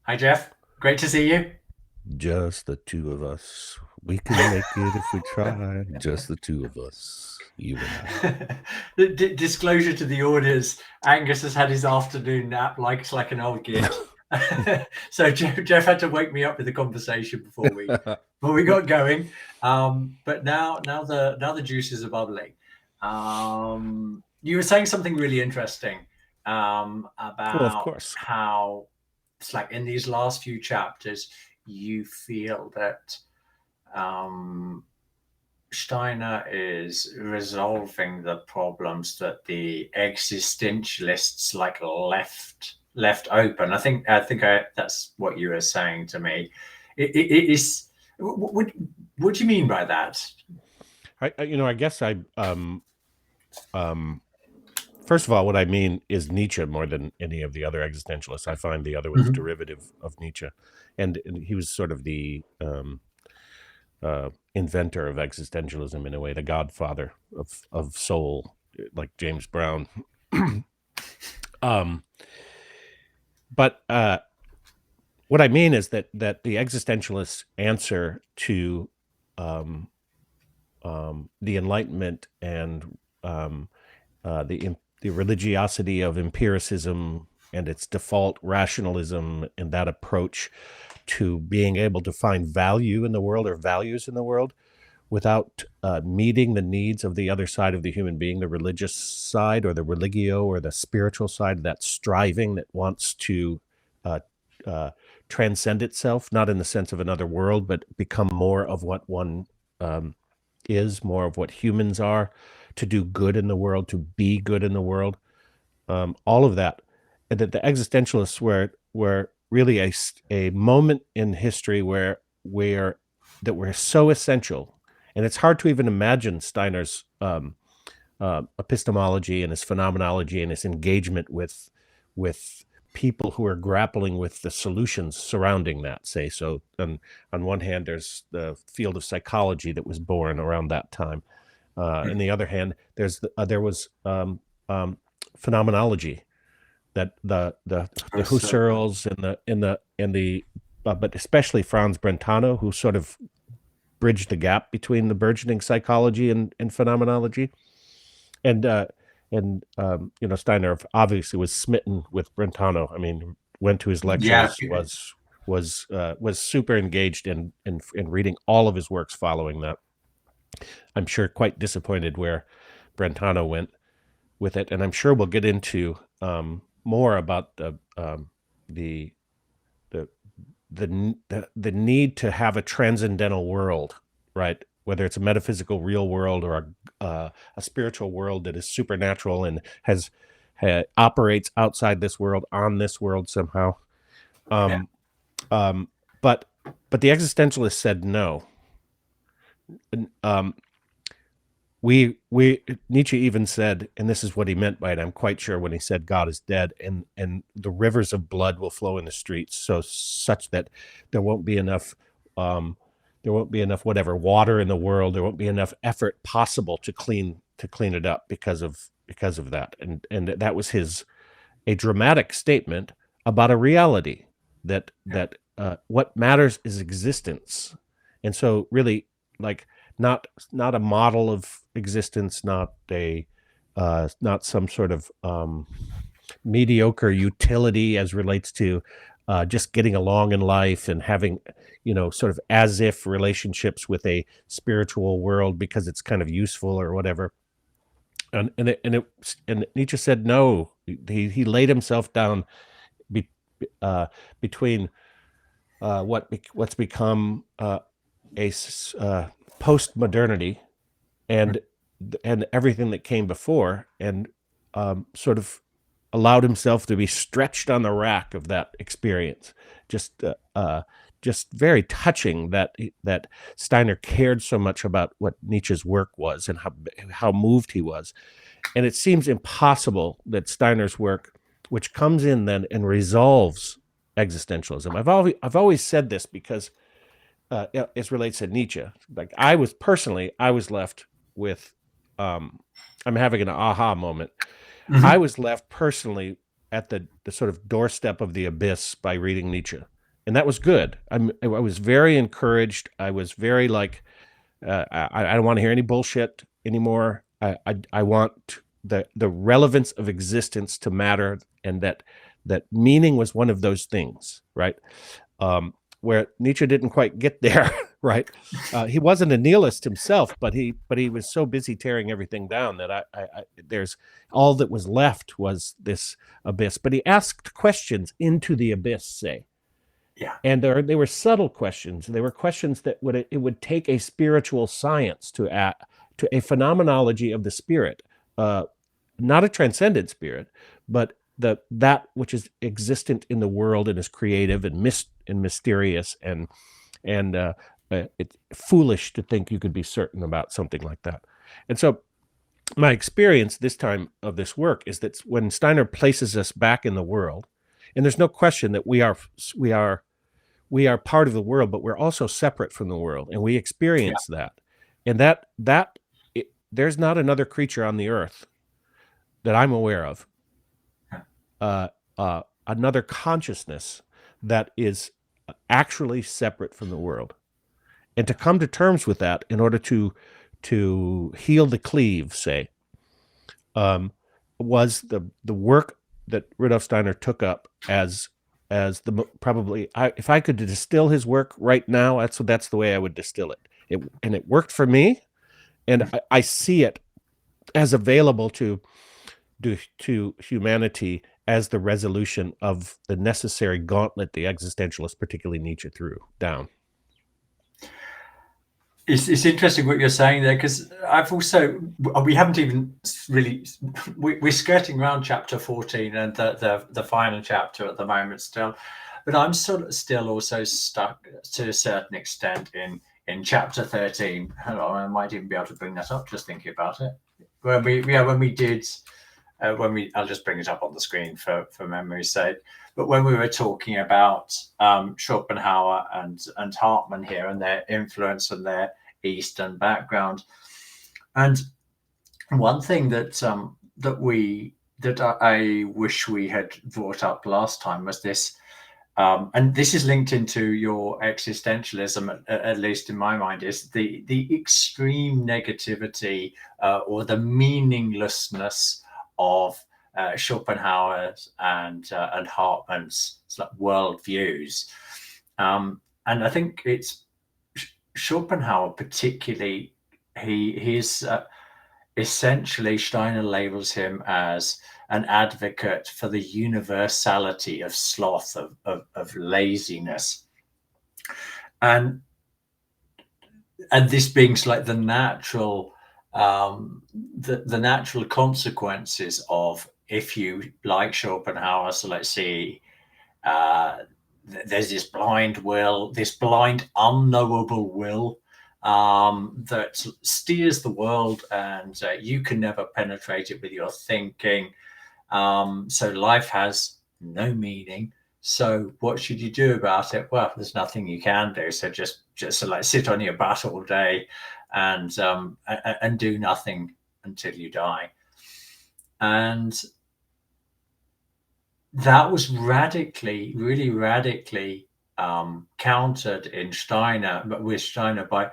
Hi, Jeff. Great to see you. Just the two of us. We can make it if we try. Just the two of us, you and I. Disclosure to the audience: Angus has had his afternoon nap, like an old git. So Jeff had to wake me up with the conversation before we got going. But now the juices are bubbling. You were saying something really interesting Well, of about course. how it's like in these last few chapters you feel that um, Steiner is resolving the problems that the existentialists like left open. I think that's what you were saying to me. It is. What do you mean by that? I guess um, first of all, what I mean is Nietzsche more than any of the other existentialists. I find the other ones Mhm. derivative of Nietzsche, and he was sort of the inventor of existentialism in a way, the godfather of soul, like James Brown. um, but what I mean is that the existentialists' answer to um, the Enlightenment and the religiosity of empiricism and its default rationalism and that approach to being able to find value in the world or values in the world without meeting the needs of the other side of the human being, the religious side or the religio or the spiritual side, that striving that wants to uh, uh, transcend itself, not in the sense of another world, but become more of what one um, is, more of what humans are, to do good in the world, to be good in the world, all of that. And that the existentialists were really a moment in history where that were so essential. And it's hard to even imagine Steiner's epistemology and his phenomenology and his engagement with people who are grappling with the solutions surrounding that. Say so. On one hand, there's the field of psychology that was born around that time. On the other hand, there was phenomenology that the Husserls and the but especially Franz Brentano, who sort of bridged the gap between the burgeoning psychology and phenomenology. And Steiner obviously was smitten with Brentano. I mean, went to his Yeah, lectures, was super engaged in reading all of his works following that. I'm sure quite disappointed where Brentano went with it, and I'm sure we'll get into more about the the the need to have a transcendental world, right? Whether it's a metaphysical real world or a spiritual world that is supernatural and operates outside this world on this world somehow. yeah. Um, um, but but the existentialists said no. Um, we Nietzsche even said, and this is what he meant by it, I'm quite sure, when he said God is dead and the rivers of blood will flow in the streets, so such that there won't be enough um there won't be enough whatever water in the world, there won't be enough effort possible to clean it up because of that. And that was his a dramatic statement about a reality that what matters is existence. And so really, like, not a model of existence, not some sort of mediocre utility as relates to just getting along in life and having, sort of as if relationships with a spiritual world because it's kind of useful or whatever. And Nietzsche said no. He laid himself down be, uh, between what's become post modernity and everything that came before, and sort of allowed himself to be stretched on the rack of that experience. Just just very touching that Steiner cared so much about what Nietzsche's work was and how moved he was. And it seems impossible that Steiner's work, which comes in then and resolves existentialism. I've always said this because it relates to Nietzsche. Like I was left with, um, I'm having an aha moment. I Mhm. was left personally at the sort of doorstep of the abyss by reading Nietzsche. and that was good. I was very encouraged. I was very like, I don't want to hear any bullshit anymore. I want the relevance of existence to matter, and that meaning was one of those things, right? Where Nietzsche didn't quite get there, right? He wasn't a nihilist himself, but he was so busy tearing everything down that there's all that was left was this abyss. But he asked questions into the abyss, say. Yeah. And they were subtle questions. They were questions that it would take a spiritual science to a phenomenology of the spirit, not a transcendent spirit, but that which is existent in the world and is creative and mysterious and it's foolish to think you could be certain about something like that. And so my experience this time of this work is that when Steiner places us back in the world, and there's no question that we are part of the world, but we're also separate from the world, and we experience that. And there's not another creature on the earth that I'm aware of, another consciousness that is actually separate from the world. And to come to terms with that in order to heal the cleave, say, was the work that Rudolf Steiner took up as probably, if I could distill his work right now, that's the way I would distill it. It worked for me, and I see it as available to humanity as the resolution of the necessary gauntlet the existentialists, particularly Nietzsche, threw down. It's interesting what you're saying there, because we haven't even really, we're skirting around chapter 14 and the final chapter at the moment still, but I'm sort of still also stuck to a certain extent in chapter 13. I might even be able to bring that up just thinking about it. I'll just bring it up on the screen for memory's sake. But when we were talking about Schopenhauer and Hartman here and their influence and their Eastern background, and one thing that I wish we had brought up last time was this, and this is linked into your existentialism, at least in my mind, is the extreme negativity or the meaninglessness of Schopenhauer's and Hartman's worldviews, and I think it's Schopenhauer particularly. He's essentially, Steiner labels him as an advocate for the universality of sloth, of laziness, and this being like the natural natural consequences of, if you like Schopenhauer, so let's see, there's this blind will, this blind unknowable will that steers the world, and you can never penetrate it with your thinking. So life has no meaning. So what should you do about it? Well, there's nothing you can do. So just like sit on your butt all day and do nothing until you die. And that was really radically countered in Steiner, but with Steiner, by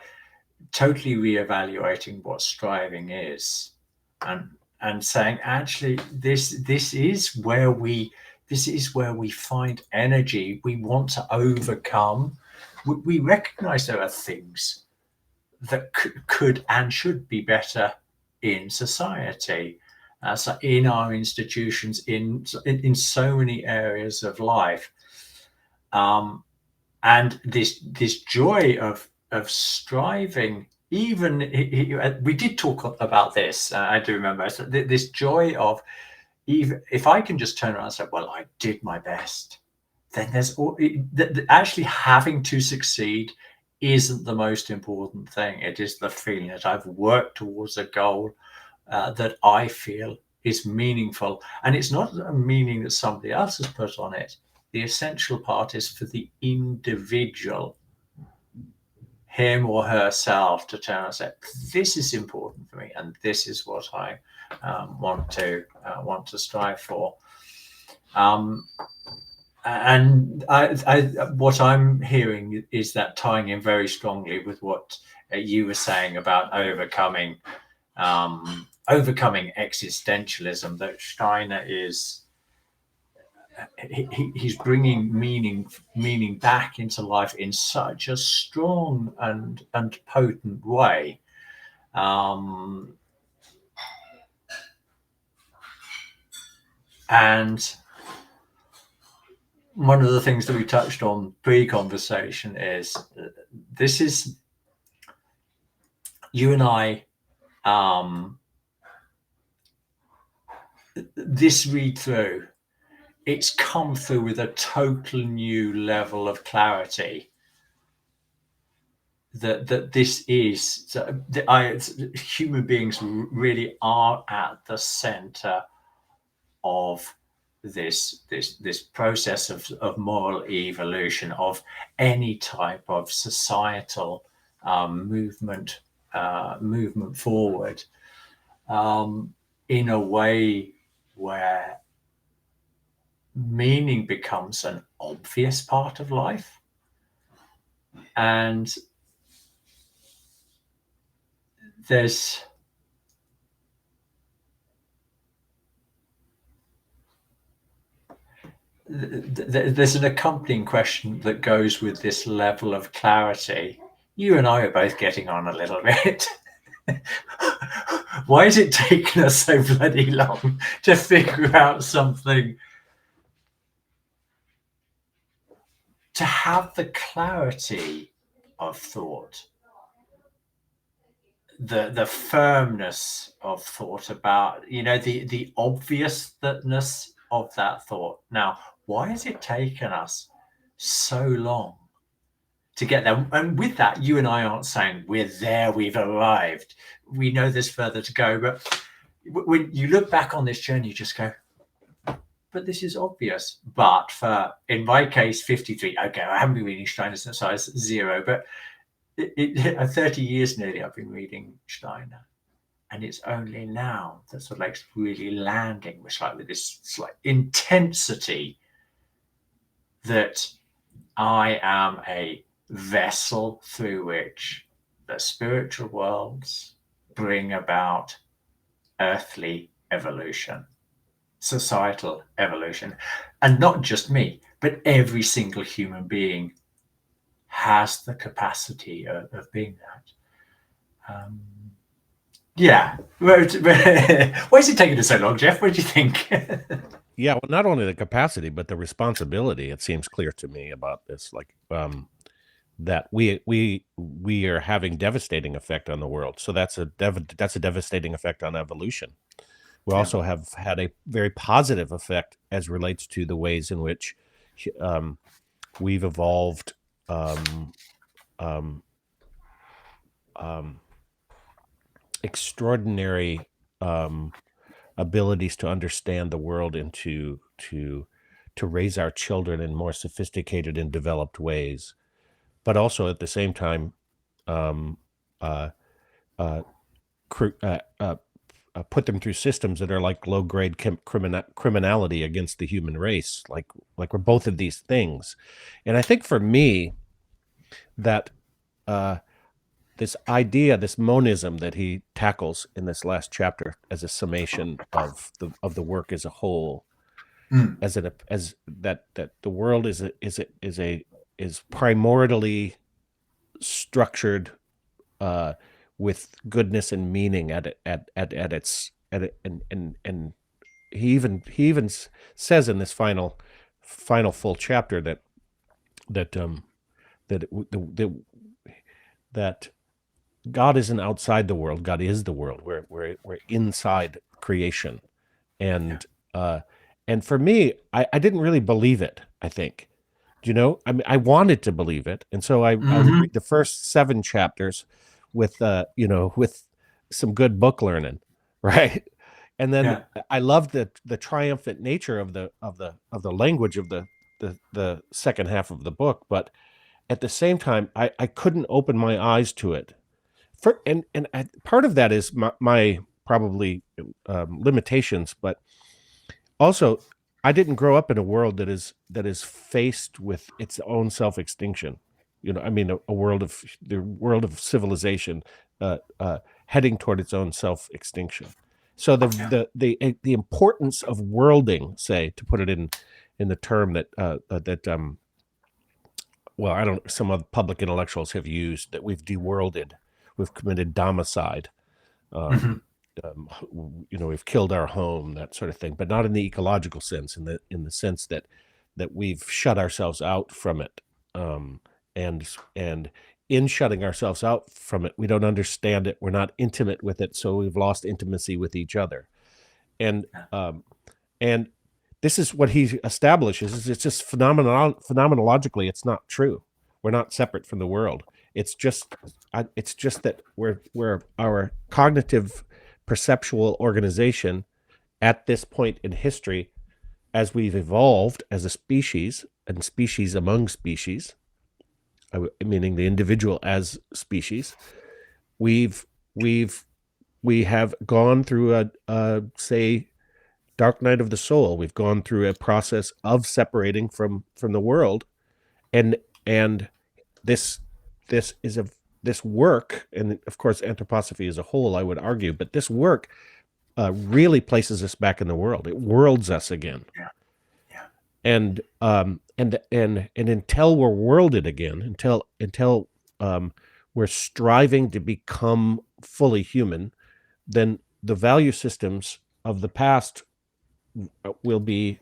totally reevaluating what striving is, and saying, actually, this is where we find energy. We want to overcome. We recognize there are things that could and should be better in society. So in our institutions, in so many areas of life, and this joy of striving. Even we did talk about this. I do remember this joy of, even if I can just turn around and say, "Well, I did my best," then there's actually having to succeed isn't the most important thing. It is the feeling that I've worked towards a goal that I feel is meaningful, and it's not a meaning that somebody else has put on it. The essential part is for the individual, him or herself, to turn and say, "This is important for me, and this is what I want to strive for." and what I'm hearing is that tying in very strongly with what you were saying about overcoming existentialism, that Steiner is he's bringing meaning back into life in such a strong and potent way. And one of the things that we touched on pre-conversation is this is you and I. This read through, it's come through with a total new level of clarity. That this is human beings really are at the center of this process of moral evolution, of any type of societal movement forward, in a way where meaning becomes an obvious part of life. And there's an accompanying question that goes with this level of clarity. You and I are both getting on a little bit. Why has it taken us so bloody long to figure out something, to have the clarity of thought, the firmness of thought about, the obviousness of that thought? Now, why has it taken us so long to get there? And with that, you and I aren't saying we're there, we've arrived, we know there's further to go. But when you look back on this journey, you just go, but this is obvious. But for, in my case, 53, okay, I haven't been reading Steiner since I was 0, but 30 years nearly I've been reading Steiner. And it's only now that sort of like really landing with this like intensity that I am a vessel through which the spiritual worlds bring about earthly evolution, societal evolution. And not just me, but every single human being has the capacity of being that. Yeah. Why is it taking us so long, Jeff? What do you think? Yeah, well, not only the capacity, but the responsibility. It seems clear to me about this, like that we are having devastating effect on the world. So that's a devastating effect on evolution. We also have had a very positive effect as relates to the ways in which we've evolved extraordinary abilities to understand the world and to raise our children in more sophisticated and developed ways, but also at the same time put them through systems that are like low-grade criminality against the human race, like we're both of these things. And I think for me that this idea, this monism that he tackles in this last chapter as a summation of the work as a whole, as that the world is primordially structured with goodness and meaning and he even says in this final full chapter that God isn't outside the world. God is the world. We're inside creation, and for me, I didn't really believe it. I think, I mean, I wanted to believe it, and so I would read the first 7 chapters with with some good book learning, right? And then I loved the triumphant nature of the language of the second half of the book, but at the same time, I couldn't open my eyes to it. Part of that is my probably limitations, but also I didn't grow up in a world that is faced with its own self-extinction. I mean, the world of civilization heading toward its own self-extinction. So the importance of worlding, say, to put it in the term that well, I don't. Some other public intellectuals have used, that we've deworlded, we've committed domicide. Um, we've killed our home, that sort of thing, but not in the ecological sense, in the sense that we've shut ourselves out from it, and in shutting ourselves out from it, we don't understand it, we're not intimate with it, so we've lost intimacy with each other, and and this is what he establishes: is it's just phenomenologically, it's not true. We're not separate from the world. It's just that we're our cognitive perceptual organization at this point in history, as we've evolved as a species, and species among species, meaning the individual as species, we have gone through a say dark night of the soul. We've gone through a process of separating from the world, and this work, and of course anthroposophy as a whole, I would argue, but this work really places us back in the world. It worlds us again. And until we're worlded again, until we're striving to become fully human, then the value systems of the past will be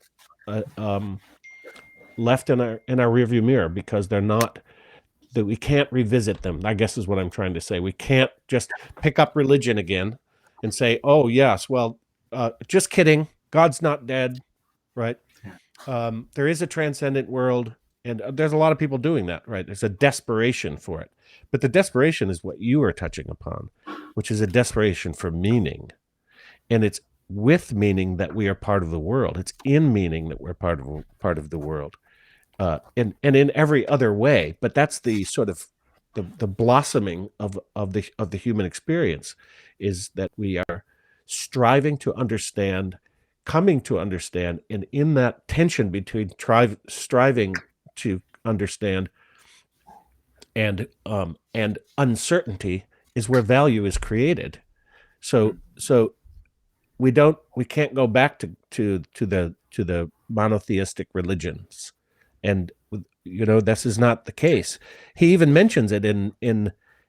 left in our rearview mirror, because they're not, that we can't revisit them, I guess is what I'm trying to say. We can't just pick up religion again and say, oh yes, well, just kidding, God's not dead, right? There is a transcendent world, and there's a lot of people doing that, right? There's a desperation for it, but the desperation is what you are touching upon, which is a desperation for meaning. And it's with meaning that we are part of the world. It's in meaning that we're part of the world, and in every other way. But that's the sort of the blossoming of the human experience, is that we are striving to understand, coming to understand, and in that tension between striving to understand and uncertainty is where value is created. So we can't go back to the monotheistic religions, and this is not the case. He even mentions it in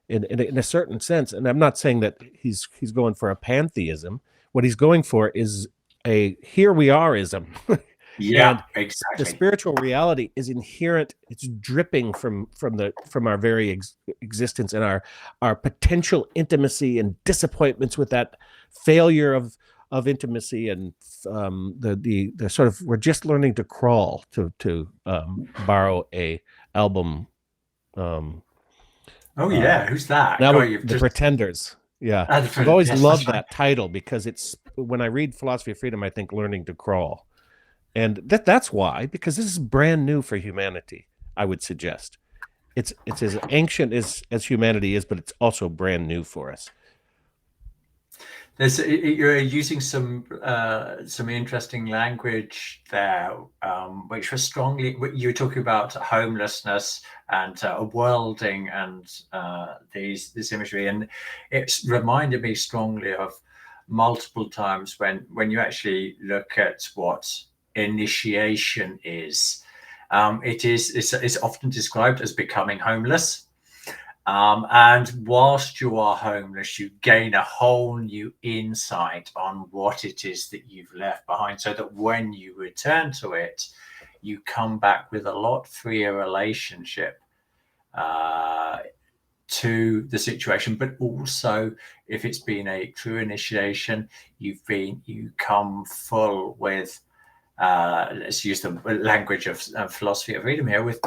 a certain sense, and I'm not saying that he's going for a pantheism. What he's going for is a here we are-ism. Yeah, and exactly. The spiritual reality is inherent. It's dripping from our very existence, and our potential intimacy and disappointments with that failure of intimacy, and the sort of, we're just learning to crawl, to borrow a album. Who's that? Now the Pretenders. Yeah, I've always loved that title, because it's, when I read Philosophy of Freedom, I think learning to crawl, and that's why, because this is brand new for humanity. I would suggest it's as ancient as humanity is, but it's also brand new for us. You're using some interesting language there, which was strongly, you were talking about homelessness and worlding, and this imagery, and it's reminded me strongly of multiple times when you actually look at what initiation is. It's often described as becoming homeless. And whilst you are homeless, you gain a whole new insight on what it is that you've left behind, so that when you return to it, you come back with a lot freer relationship to the situation. But also, if it's been a true initiation, you come full with, let's use the language of philosophy of freedom here, with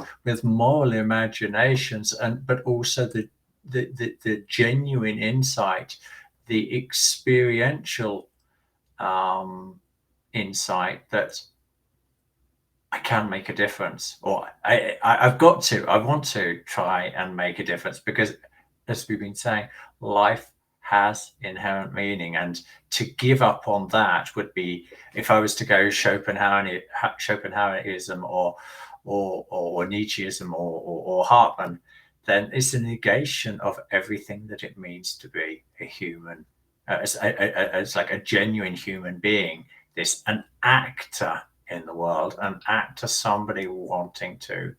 moral imaginations, but also the genuine insight, the experiential insight that I can make a difference, or I want to try and make a difference, because, as we've been saying, life has inherent meaning, and to give up on that would be, if I was to go Schopenhauerism or Nietzscheism or Hartman, then it's a negation of everything that it means to be a human. It's like a genuine human being, this an actor in the world, an actor, somebody wanting to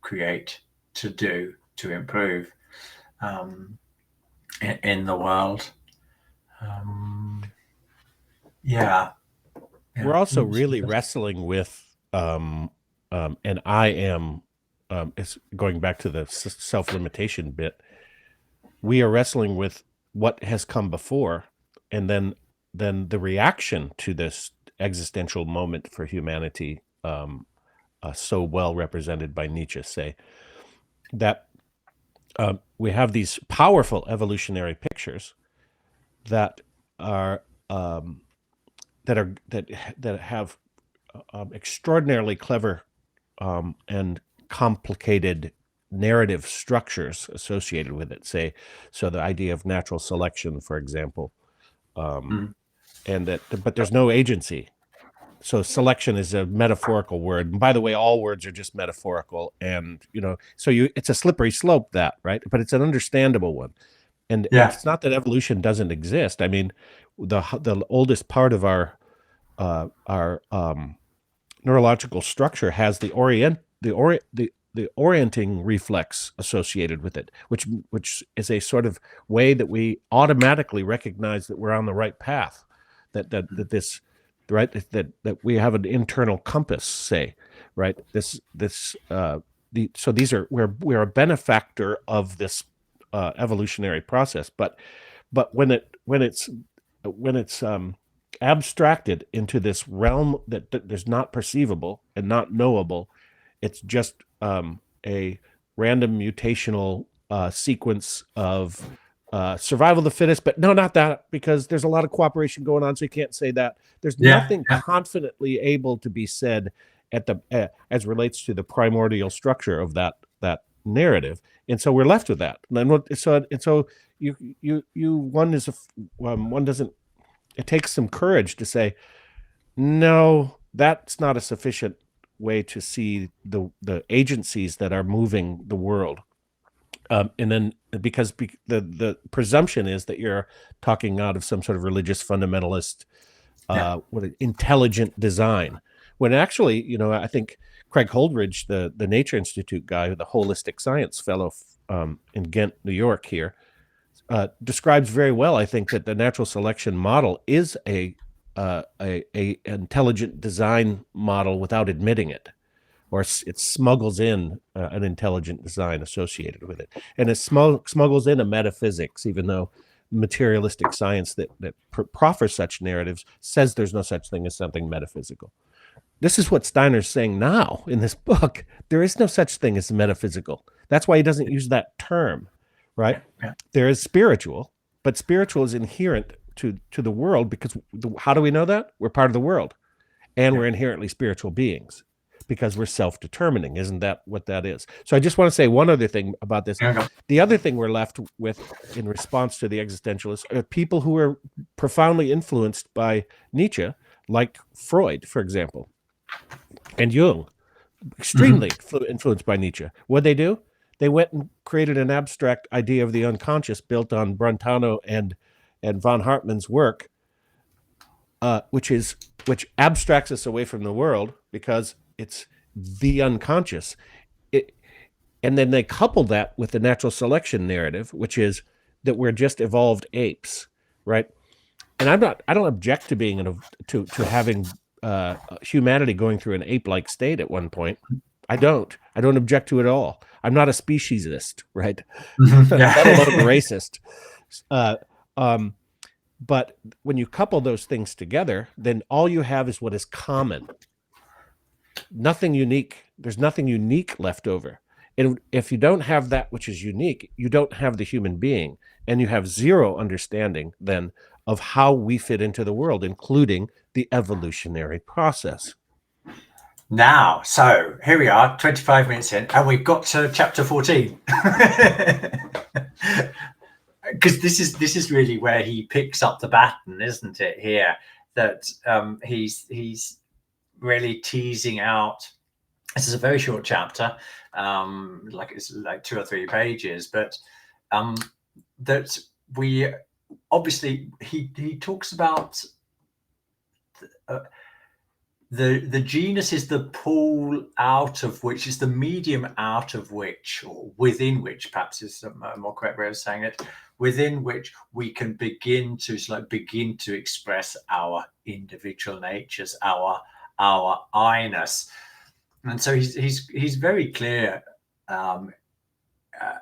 create, to do, to improve in the world. We're also really wrestling with, and I am, it's going back to the self-limitation bit. We are wrestling with what has come before, and then the reaction to this existential moment for humanity, so well represented by Nietzsche, say that we have these powerful evolutionary pictures that are that have extraordinarily clever and complicated narrative structures associated with it. Say, so the idea of natural selection, for example, and that, but there's no agency. So selection is a metaphorical word. And by the way, all words are just metaphorical, and so it's a slippery slope, that, right? But it's an understandable one. And it's not that evolution doesn't exist. I mean, the oldest part of our neurological structure has the orienting reflex associated with it, which is a sort of way that we automatically recognize that we're on the right path, that this, right, that we have an internal compass, say, right? So we're a benefactor of this evolutionary process, but when it's abstracted into this realm that is not perceivable and not knowable, it's just a random mutational sequence of survival of the fittest. But no, not that, because there's a lot of cooperation going on, so you can't say that. There's nothing confidently able to be said at the as relates to the primordial structure of that narrative, and so we're left with that. And so one doesn't. It takes some courage to say, no, that's not a sufficient way to see the agencies that are moving the world. And then because the presumption is that you're talking out of some sort of religious fundamentalist, intelligent design, when actually, I think Craig Holdridge, the Nature Institute guy, the holistic science fellow in Ghent, New York here, describes very well, I think, that the natural selection model is a intelligent design model without admitting it, or it smuggles in an intelligent design associated with it, and it smuggles in a metaphysics, even though materialistic science that proffers such narratives says there's no such thing as something metaphysical. This is what Steiner's saying now in this book. There is no such thing as metaphysical. That's why he doesn't use that term. Right? There is spiritual, but spiritual is inherent to the world, because how do we know that? We're part of the world, and we're inherently spiritual beings because we're self-determining. Isn't that what that is? So I just want to say one other thing about this. The other thing we're left with in response to the existentialists are people who are profoundly influenced by Nietzsche, like Freud, for example, and Jung, extremely influenced by Nietzsche. What'd they do? They went and created an abstract idea of the unconscious built on Brentano and von Hartmann's work, which abstracts us away from the world because it's the unconscious. And then they couple that with the natural selection narrative, which is that we're just evolved apes, right? And I don't object to being to having humanity going through an ape-like state at one point. I don't object to it at all. I'm not a speciesist, right? Let alone a racist. But when you couple those things together, then all you have is what is common. Nothing unique. There's nothing unique left over. And if you don't have that which is unique, you don't have the human being, and you have zero understanding then of how we fit into the world, including the evolutionary process. Now, so here we are, 25 minutes in, and we've got to chapter 14. because this is really where he picks up the baton, isn't it? Here, that he's really teasing out. This is a very short chapter, like it's like 2 or 3 pages, but that we obviously he talks about the genus is the pool out of which is the medium out of which, or within which, perhaps is a more correct way of saying it, within which we can begin to express our individual natures, our I-ness. And so he's very clear, and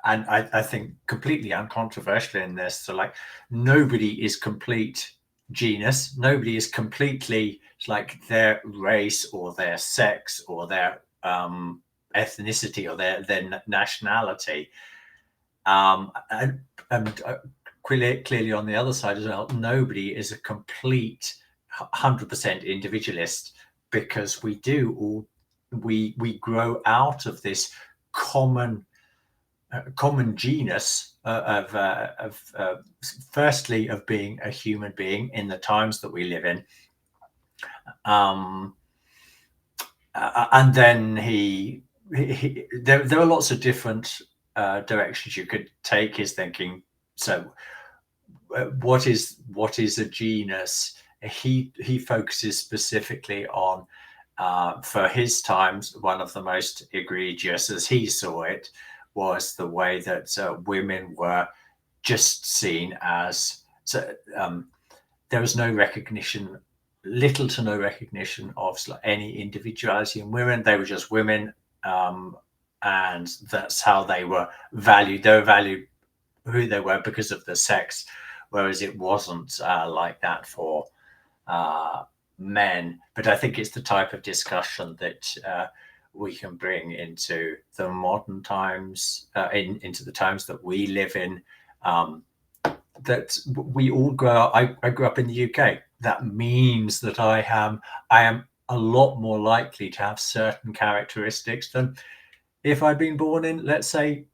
I think completely uncontroversial in this. So like, nobody is complete genus. Nobody is completely like their race or their sex or their ethnicity or their nationality. And clearly on the other side as well, nobody is a complete 100% individualist, because we grow out of this common genus of firstly of being a human being in the times that we live in, and then there are lots of different directions you could take his thinking. So what is a genus? He focuses specifically on, for his times, one of the most egregious, as he saw it, was the way that women were just seen as, there was no recognition, little to no recognition of any individuality in women. They were just women, and that's how they were valued. They were valued who they were because of the sex, whereas it wasn't like that for men. But I think it's the type of discussion that we can bring into the modern times, into the times that we live in, that we all grow up. I grew up in the UK. That means that I am a lot more likely to have certain characteristics than if I'd been born in, let's say,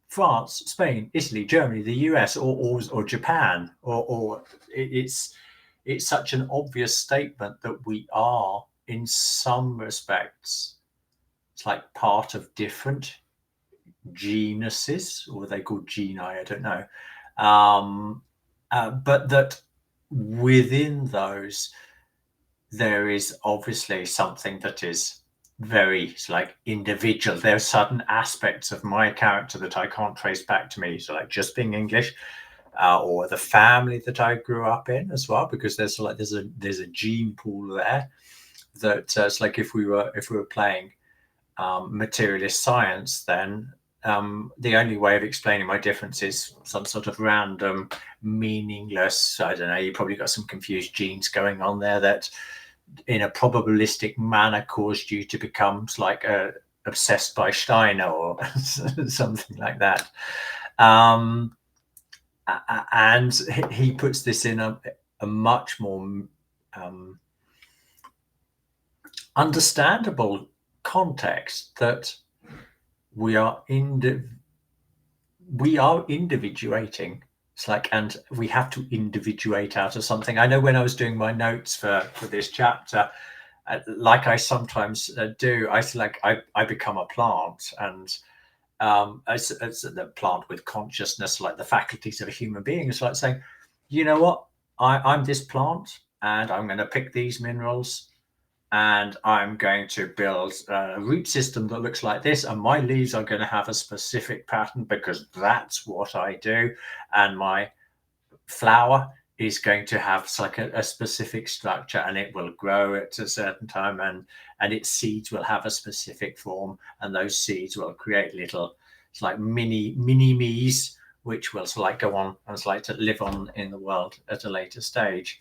France, Spain, Italy, Germany, the US, or Japan, or it's such an obvious statement that we are, in some respects, it's like part of different genuses, or are they called genii? I don't know. But that within those, there is obviously something that is very individual. There are certain aspects of my character that I can't trace back to me. So like just being English, or the family that I grew up in as well, because there's a gene pool there that it's like if we were playing materialist science, then the only way of explaining my difference is some sort of random, meaningless, I don't know, you probably got some confused genes going on there that in a probabilistic manner caused you to become obsessed by Steiner or something like that. And he puts this in a much more understandable context, that we are individuating. It's like, and we have to individuate out of something. I know when I was doing my notes for this chapter, like I sometimes do, I become a plant, and as the plant with consciousness, like the faculties of a human being. It's like saying, you know what, I'm this plant, and I'm going to pick these minerals, and I'm going to build a root system that looks like this, and my leaves are going to have a specific pattern because that's what I do, and my flower is going to have a specific structure, and it will grow at a certain time, and its seeds will have a specific form, and those seeds will create little mini me's, which will go on and to live on in the world at a later stage.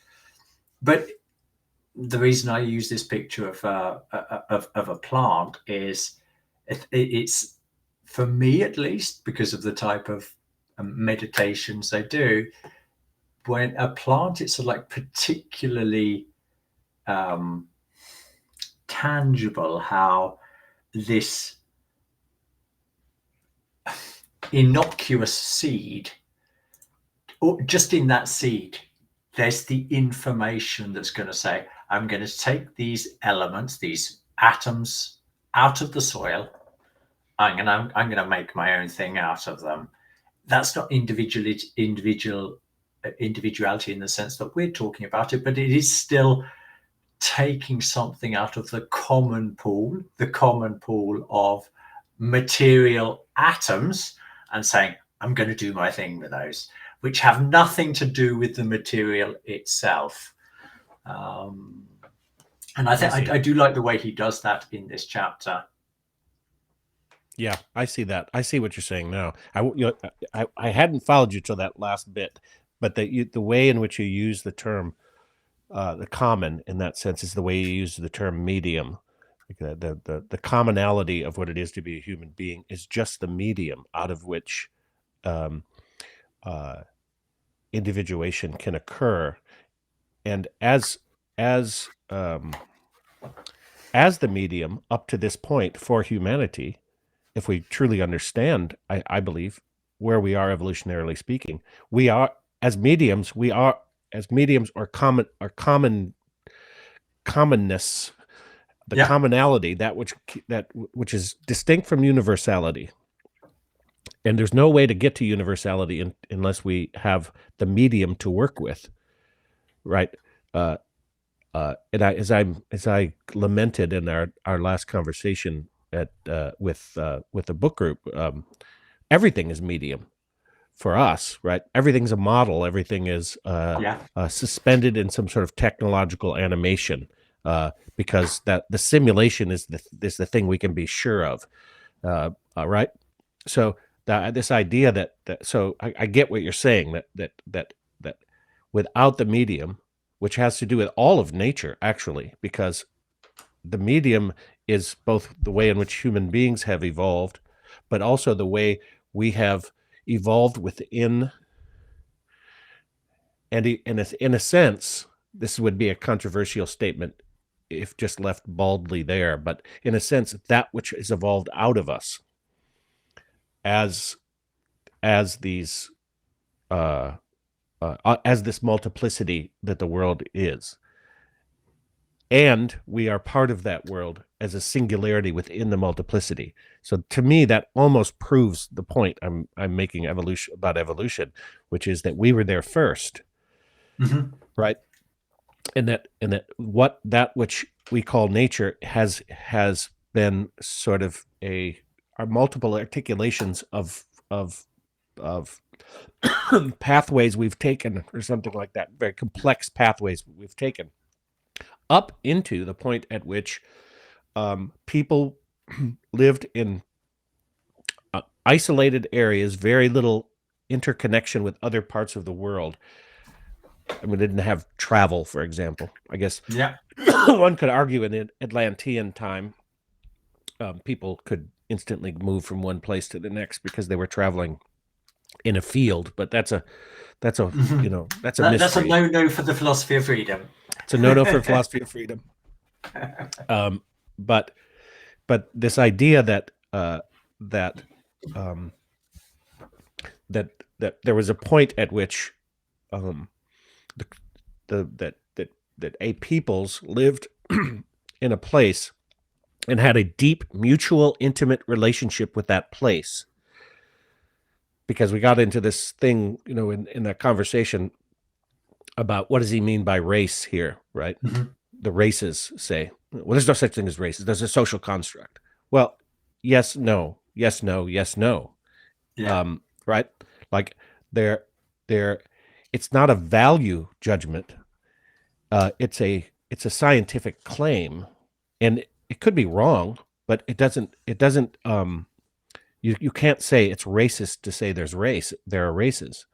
But the reason I use this picture of a plant is it's, for me at least, because of the type of meditations I do, when a plant, it's particularly tangible how this innocuous seed or just in that seed, there's the information that's going to say, I'm going to take these elements, these atoms out of the soil. I'm going to make my own thing out of them. That's not individuality in the sense that we're talking about it, but it is still taking something out of the common pool of material atoms, and saying, I'm going to do my thing with those, which have nothing to do with the material itself. And I think I do like the way he does that in this chapter. Yeah, I see that. I see what you're saying now. I hadn't followed you till that last bit, but the way in which you use the term, the common in that sense, is the way you use the term medium. Like the commonality of what it is to be a human being is just the medium out of which individuation can occur, and as the medium up to this point for humanity, if we truly understand, I believe, where we are evolutionarily speaking, we are as mediums. Or commonness, the commonality, that which is distinct from universality. And there's no way to get to universality unless we have the medium to work with, right? And as I lamented in our last conversation with the book group, everything is medium for us, right? Everything's a model. Everything is suspended in some sort of technological animation, because that the simulation is the thing we can be sure of, right? So this idea that so I get what you're saying, that without the medium, which has to do with all of nature, actually, because the medium is both the way in which human beings have evolved, but also the way we have evolved within. And in a sense, this would be a controversial statement if just left baldly there, but in a sense, that which is evolved out of us as these as this multiplicity that the world is. And we are part of that world as a singularity within the multiplicity. So to me, that almost proves the point I'm making about evolution, which is that we were there first, right? And that which we call nature has been sort of are multiple articulations of pathways we've taken, or something like that, very complex pathways we've taken, up into the point at which people lived in isolated areas, very little interconnection with other parts of the world. I mean, didn't have travel, for example. I guess one could argue in Atlantean time, people could instantly move from one place to the next because they were traveling in a field. But that's a mystery. That's a no-no for the philosophy of freedom. It's a no-no for philosophy of freedom. But this idea that there was a point at which that a peoples lived in a place and had a deep, mutual, intimate relationship with that place. Because we got into this thing, in that conversation about what does he mean by race here, right? The races say, well, there's no such thing as races. There's a social construct. Well, yes, no, yes, no, yes, no. Right? Like it's not a value judgment. It's a scientific claim, and it could be wrong, but it doesn't. You can't say it's racist to say there are races,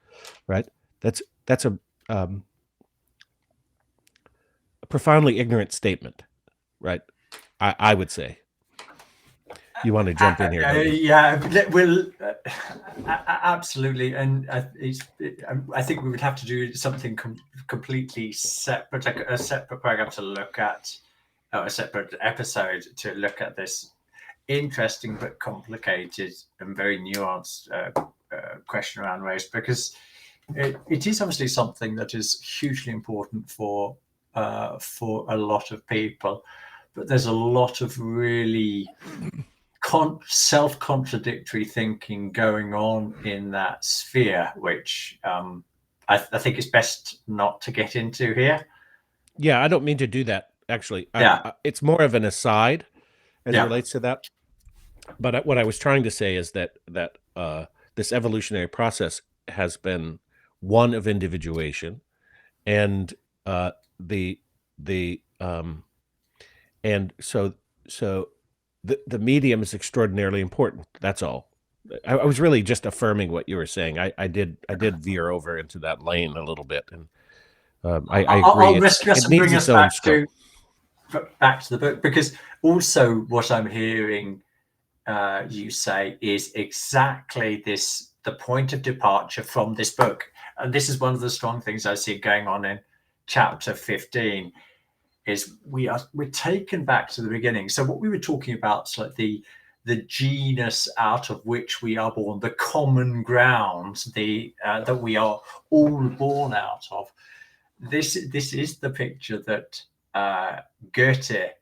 right? That's a profoundly ignorant statement, right? I would say. You want to jump in here? Absolutely. And I think we would have to do something completely separate, like a separate program to look at, a separate episode to look at this interesting but complicated and very nuanced question around race, because it is obviously something that is hugely important for a lot of people, but there's a lot of really self-contradictory thinking going on in that sphere, which I think it's best not to get into here. Yeah, I don't mean to do that, actually. Yeah, It's more of an aside as it yeah, relates to that. But what I was trying to say is that this evolutionary process has been one of individuation, and the the and so the medium is extraordinarily important. That's all. I was really just affirming what you were saying. I did veer over into that lane a little bit, and I agree. I'll risk just It to needs bring its us own scope. back to the book, because also what I'm hearing you say is exactly this, the point of departure from this book. And this is one of the strong things I see going on in chapter 15, is we're taken back to the beginning. So what we were talking about is like the genus out of which we are born, the common ground, that we are all born out of. This is the picture that Goethe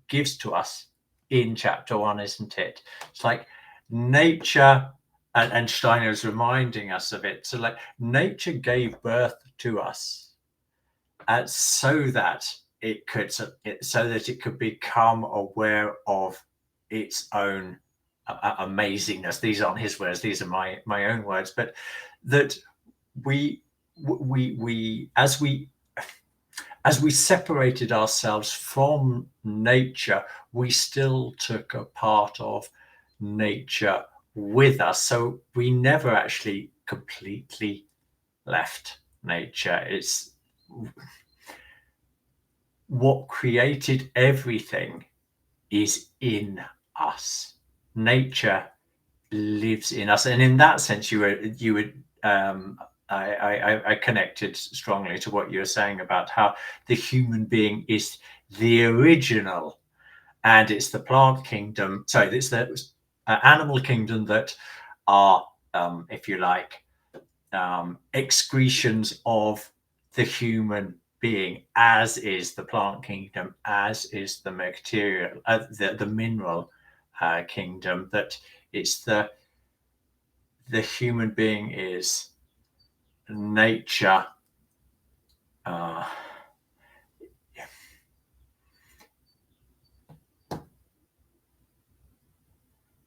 gives to us in chapter 1, isn't it? It's like nature, and Steiner is reminding us of it. So like nature gave birth to us so that it could become aware of its own amazingness. These aren't his words; these are my own words. But that we as we separated ourselves from nature, we still took a part of nature with us. So we never actually completely left nature. It's what created everything is in us. Nature lives in us, and in that sense, you were I connected strongly to what you were saying about how the human being is the original, and it's the plant kingdom. Sorry, it's the animal kingdom that are, if you like, excretions of the human being, as is the plant kingdom, as is the material, the mineral kingdom. That it's the human being is nature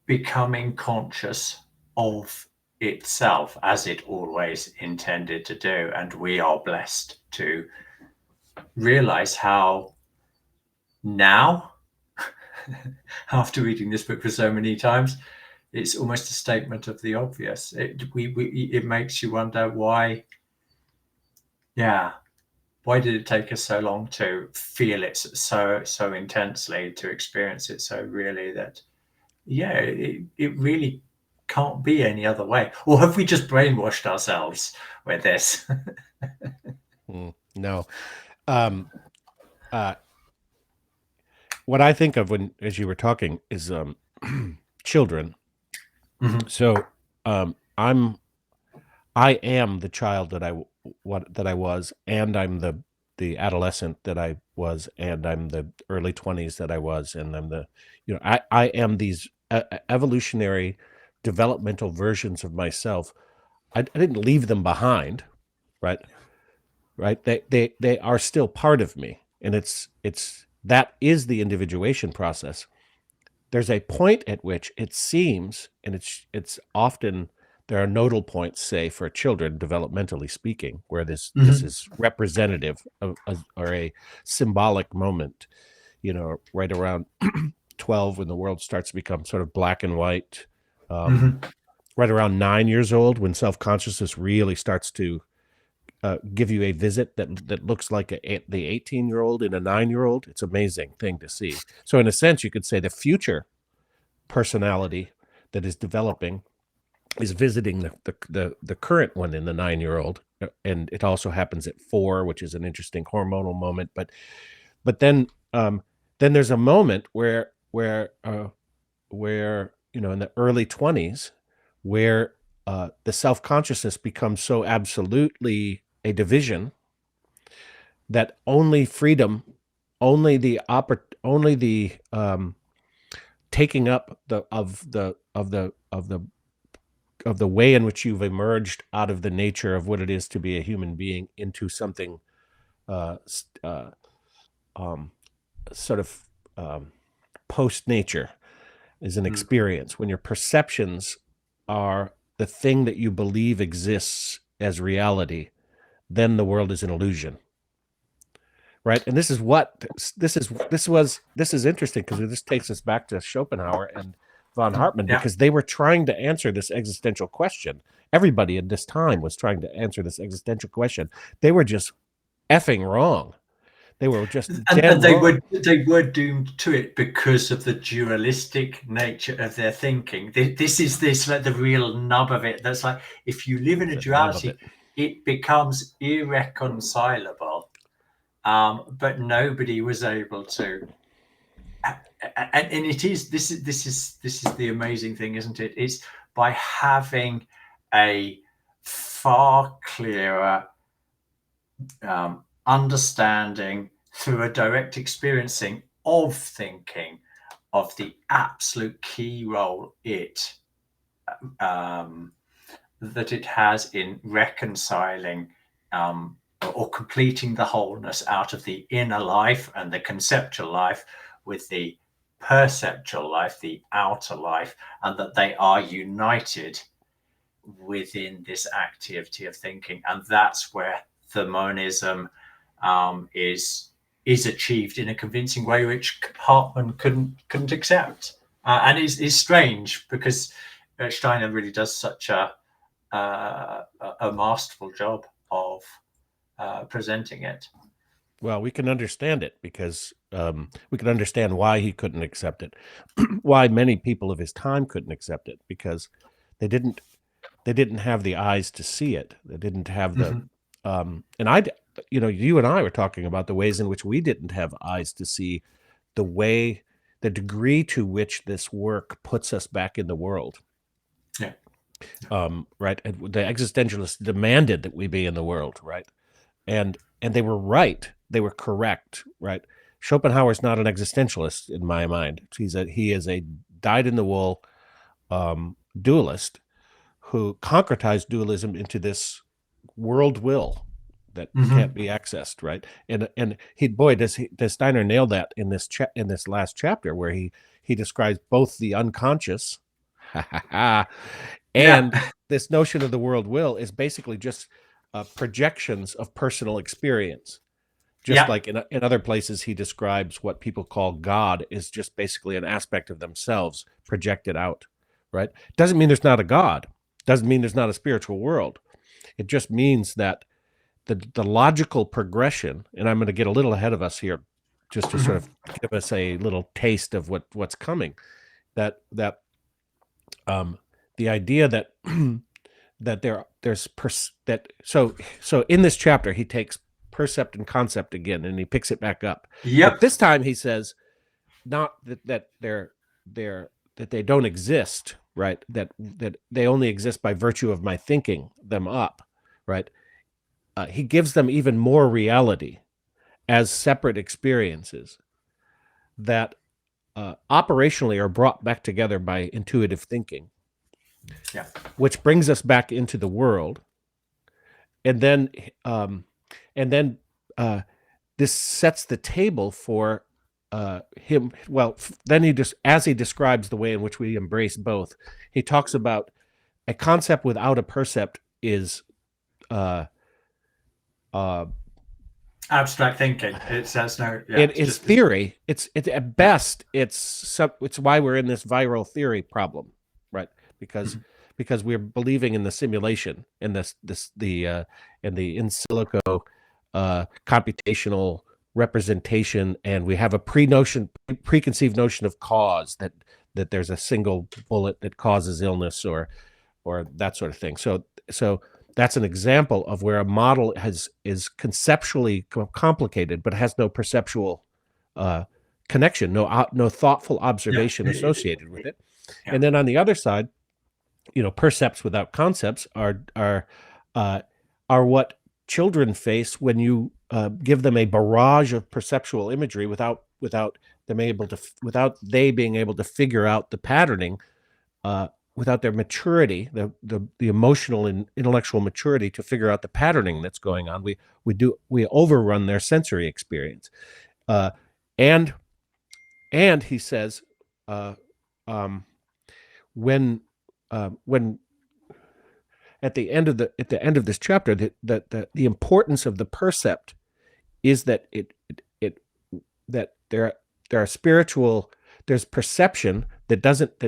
becoming conscious of itself, as it always intended to do. And we are blessed to realize how now, after reading this book for so many times, it's almost a statement of the obvious. It makes you wonder why. Yeah, why did it take us so long to feel it so intensely, to experience it so really, that it really can't be any other way? Or have we just brainwashed ourselves with this? No. What I think of when, as you were talking, is children. Mm-hmm. So I am the child that I was, and I'm the adolescent that I was, and I'm the early 20s that I was, and I'm the I am these evolutionary developmental versions of myself. I didn't leave them behind, right? Right? They are still part of me, and that is the individuation process. There's a point at which it seems, and it's often, there are nodal points, say, for children, developmentally speaking, where this Mm-hmm. is representative of or a symbolic moment, right around 12, when the world starts to become sort of black and white, Mm-hmm. right around 9 years old, when self-consciousness really starts to give you a visit that looks like the 18-year-old in a 9-year-old. It's an amazing thing to see. So in a sense, you could say the future personality that is developing is visiting the current one in the 9-year-old, and it also happens at 4, which is an interesting hormonal moment. But then there's a moment where in the early 20s, where the self-consciousness becomes so absolutely a division that only freedom, only the taking up of the way in which you've emerged out of the nature of what it is to be a human being into something sort of post nature is an experience when your perceptions are the thing that you believe exists as reality. Then the world is an illusion, right? And this is interesting because this takes us back to Schopenhauer and von Hartman, because they were trying to answer this existential question. Everybody at this time was trying to answer this existential question. They were just effing wrong. They were just and they were doomed to it because of the dualistic nature of their thinking. This is like the real nub of it. That's like, if you live in a duality, it becomes irreconcilable. But nobody was able to. And it is this is the amazing thing, isn't it? It's by having a far clearer understanding through a direct experiencing of thinking of the absolute key role that it has in reconciling or completing the wholeness out of the inner life and the conceptual life with the perceptual life, the outer life, and that they are united within this activity of thinking. And that's where the monism is achieved in a convincing way, which Hartman couldn't accept, and is strange because Steiner really does such a masterful job of presenting it. Well, we can understand it because we can understand why he couldn't accept it, why many people of his time couldn't accept it, because they didn't have the eyes to see it. They didn't have the and you and I were talking about the ways in which we didn't have eyes to see the degree to which this work puts us back in the world. Yeah. Right. And the existentialists demanded that we be in the world, right? And they were right. They were correct, right? Schopenhauer's not an existentialist in my mind. He is a dyed-in-the-wool dualist who concretized dualism into this world will that can't be accessed, right? And does Steiner nail that in this last chapter where he describes both the unconscious and this notion of the world will is basically just projections of personal experience. Just like in other places, he describes what people call God is just basically an aspect of themselves projected out, right? Doesn't mean there's not a God. Doesn't mean there's not a spiritual world. It just means that the logical progression, and I'm going to get a little ahead of us here, just to sort of give us a little taste of what's coming. That the idea that so in this chapter he takes percept and concept again and he picks it back up. But this time he says not that they don't exist, right? That they only exist by virtue of my thinking them up, right? He gives them even more reality as separate experiences that operationally are brought back together by intuitive thinking, which brings us back into the world, and then this sets the table for him. Well, then as he describes the way in which we embrace both, he talks about a concept without a percept is abstract thinking. It's theory. It's at best it's why we're in this viral theory problem, right? Because we're believing in the simulation and the in silico computational representation, and we have a preconceived notion of cause that there's a single bullet that causes illness or that sort of thing. So that's an example of where a model is conceptually complicated but has no perceptual connection, no thoughtful observation associated with it. And then on the other side, percepts without concepts are what children face when you give them a barrage of perceptual imagery without they being able to figure out the patterning, without their maturity, the emotional and intellectual maturity to figure out the patterning that's going on. We overrun their sensory experience, and he says, when at the end of this chapter, that the importance of the percept is that that there are there's perception that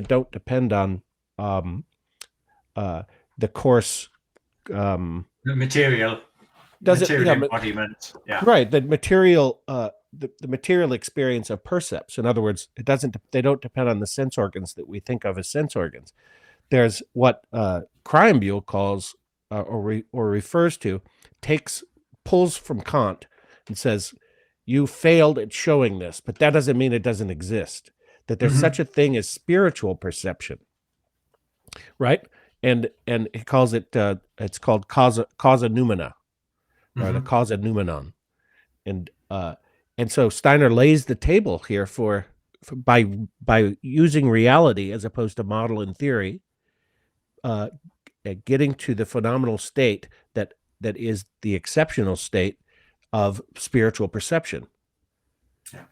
don't depend on the coarse The material embodiment. Yeah. Right. The material the material experience of percepts. In other words, they don't depend on the sense organs that we think of as sense organs. There's what Kreinbuhl calls or refers to, pulls from Kant and says, you failed at showing this, but that doesn't mean it doesn't exist. That there's such a thing as spiritual perception, right? And he calls it it's called causa noumena, or the causa noumenon, and so Steiner lays the table here for by using reality as opposed to model and theory, getting to the phenomenal state that is the exceptional state of spiritual perception. Yeah.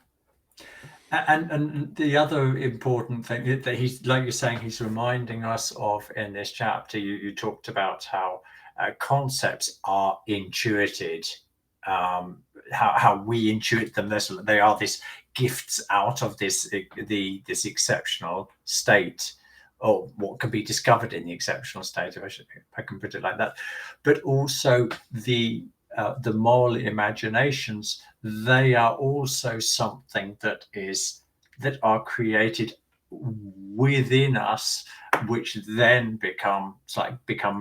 And the other important thing that he's, like you're saying, he's reminding us of in this chapter, you talked about how concepts are intuited, how we intuit them. They are these gifts out of this exceptional state, or what can be discovered in the exceptional state, if I can put it like that. But also the moral imaginations, they are also something that are created within us, which then become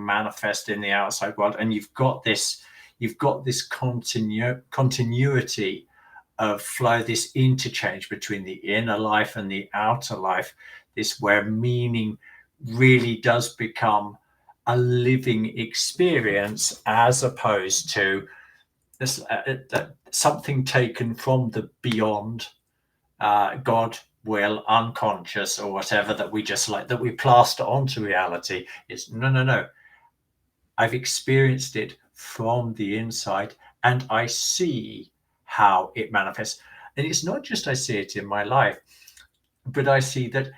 manifest in the outside world. And you've got this continuity of flow, this interchange between the inner life and the outer life, this where meaning really does become a living experience, as opposed to this, something taken from the beyond, God, will, unconscious, or whatever, that we plaster onto reality. It's no. I've experienced it from the inside, and I see how it manifests. And it's not just I see it in my life, but I see that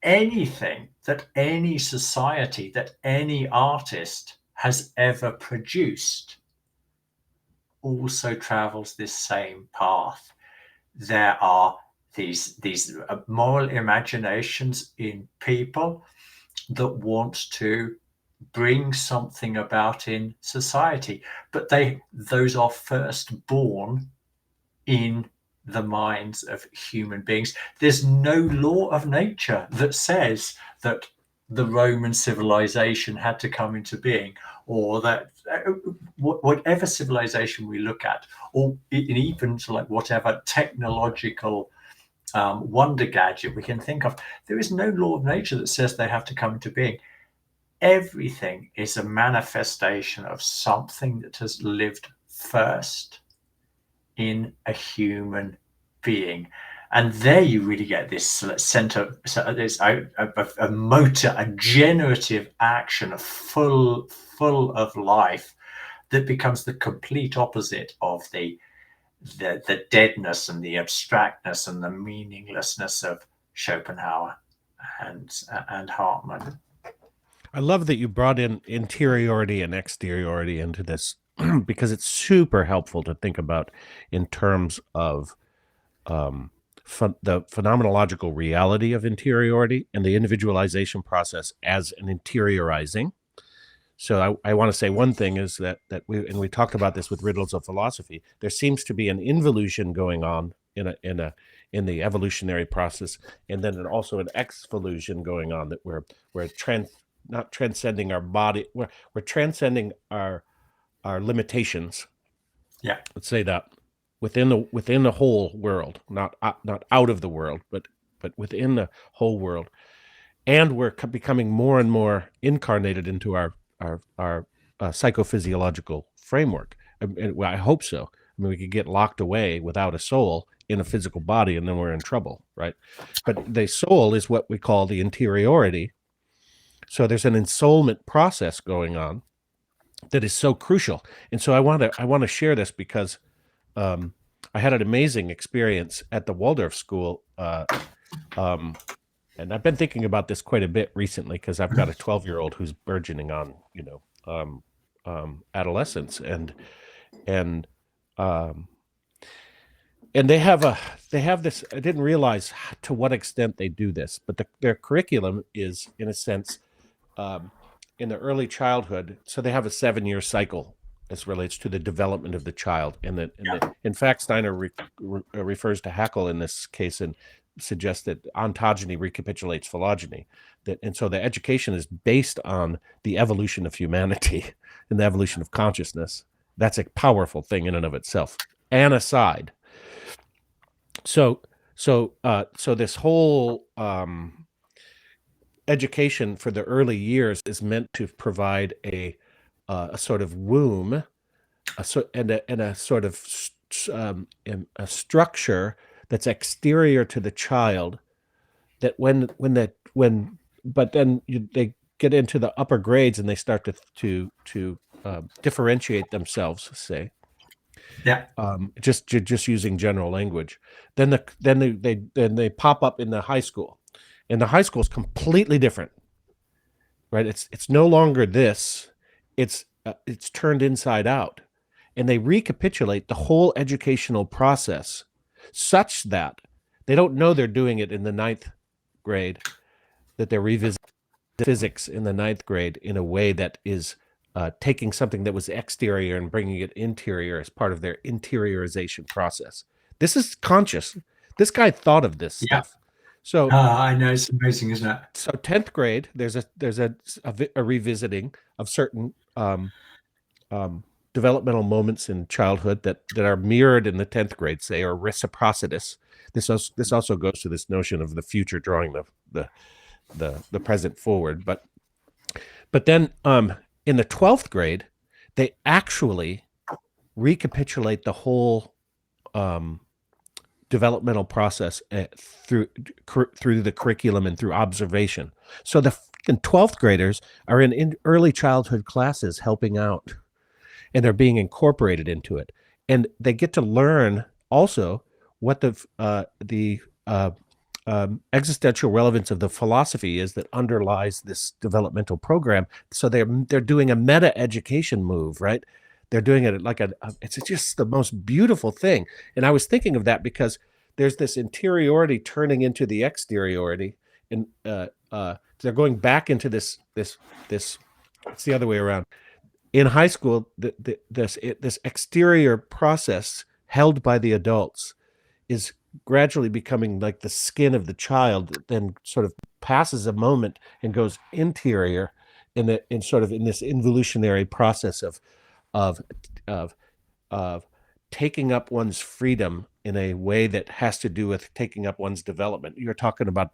anything that any society, that any artist has ever produced also travels this same path. There are these moral imaginations in people that want to bring something about in society, but those are first born in the minds of human beings. There's no law of nature that says that the Roman civilization had to come into being, or that whatever civilization we look at, or even whatever technological wonder gadget we can think of, there is no law of nature that says they have to come into being. Everything is a manifestation of something that has lived first in a human being. And there you really get this center, there's a motor, a generative action, full of life, that becomes the complete opposite of the deadness and the abstractness and the meaninglessness of Schopenhauer and Hartman. I love that you brought in interiority and exteriority into this, because it's super helpful to think about in terms of the phenomenological reality of interiority and the individualization process as an interiorizing. So I want to say one thing is that we talked about this with Riddles of Philosophy. There seems to be an involution going on in the evolutionary process, and then also an exvolution going on, that we're not transcending our body, we're transcending our limitations. Yeah, let's say that within the whole world, not out of the world, but within the whole world. and we're becoming more and more incarnated into our psychophysiological framework. I hope so. I mean, we could get locked away without a soul in a physical body, and then we're in trouble, right? But the soul is what we call the interiority. So there's an ensoulment process going on that is so crucial. And so I want to share this because I had an amazing experience at the Waldorf School, and I've been thinking about this quite a bit recently because I've got a 12-year-old who's burgeoning on, adolescence, and um, they have this. I didn't realize to what extent they do this, but their curriculum is, in a sense, in the early childhood. So they have a 7-year cycle as relates to the development of the child, in fact, Steiner refers to Haeckel in this case and suggests that ontogeny recapitulates phylogeny. And so the education is based on the evolution of humanity and the evolution of consciousness. That's a powerful thing in and of itself. An aside. So this whole education for the early years is meant to provide a sort of womb, and a sort of a structure that's exterior to the child. That but then they get into the upper grades and they start to differentiate themselves, say. Yeah. Just using general language. Then they pop up in the high school, and the high school is completely different, right? It's no longer this. It's turned inside out, and they recapitulate the whole educational process, such that they don't know they're doing it in the 9th grade, that they're revisiting physics in the 9th grade in a way that is taking something that was exterior and bringing it interior as part of their interiorization process. This is conscious. This guy thought of this stuff. So I know, it's amazing, isn't it? So 10th grade, there's a revisiting of certain developmental moments in childhood that are mirrored in the 10th grade, say, or reciprocitous. This also goes to this notion of the future drawing the present forward. But then in the 12th grade, they actually recapitulate the whole developmental process through the curriculum and through observation. So the 12th graders are in early childhood classes helping out, and they're being incorporated into it, and they get to learn also what the existential relevance of the philosophy is that underlies this developmental program. So they're doing a meta education move, right? They're doing it like it's just the most beautiful thing. And I was thinking of that because there's this interiority turning into the exteriority, and they're going back into this. It's the other way around. In high school, this exterior process held by the adults is gradually becoming like the skin of the child, that then sort of passes a moment and goes interior in this involutionary process of taking up one's freedom in a way that has to do with taking up one's development. You're talking about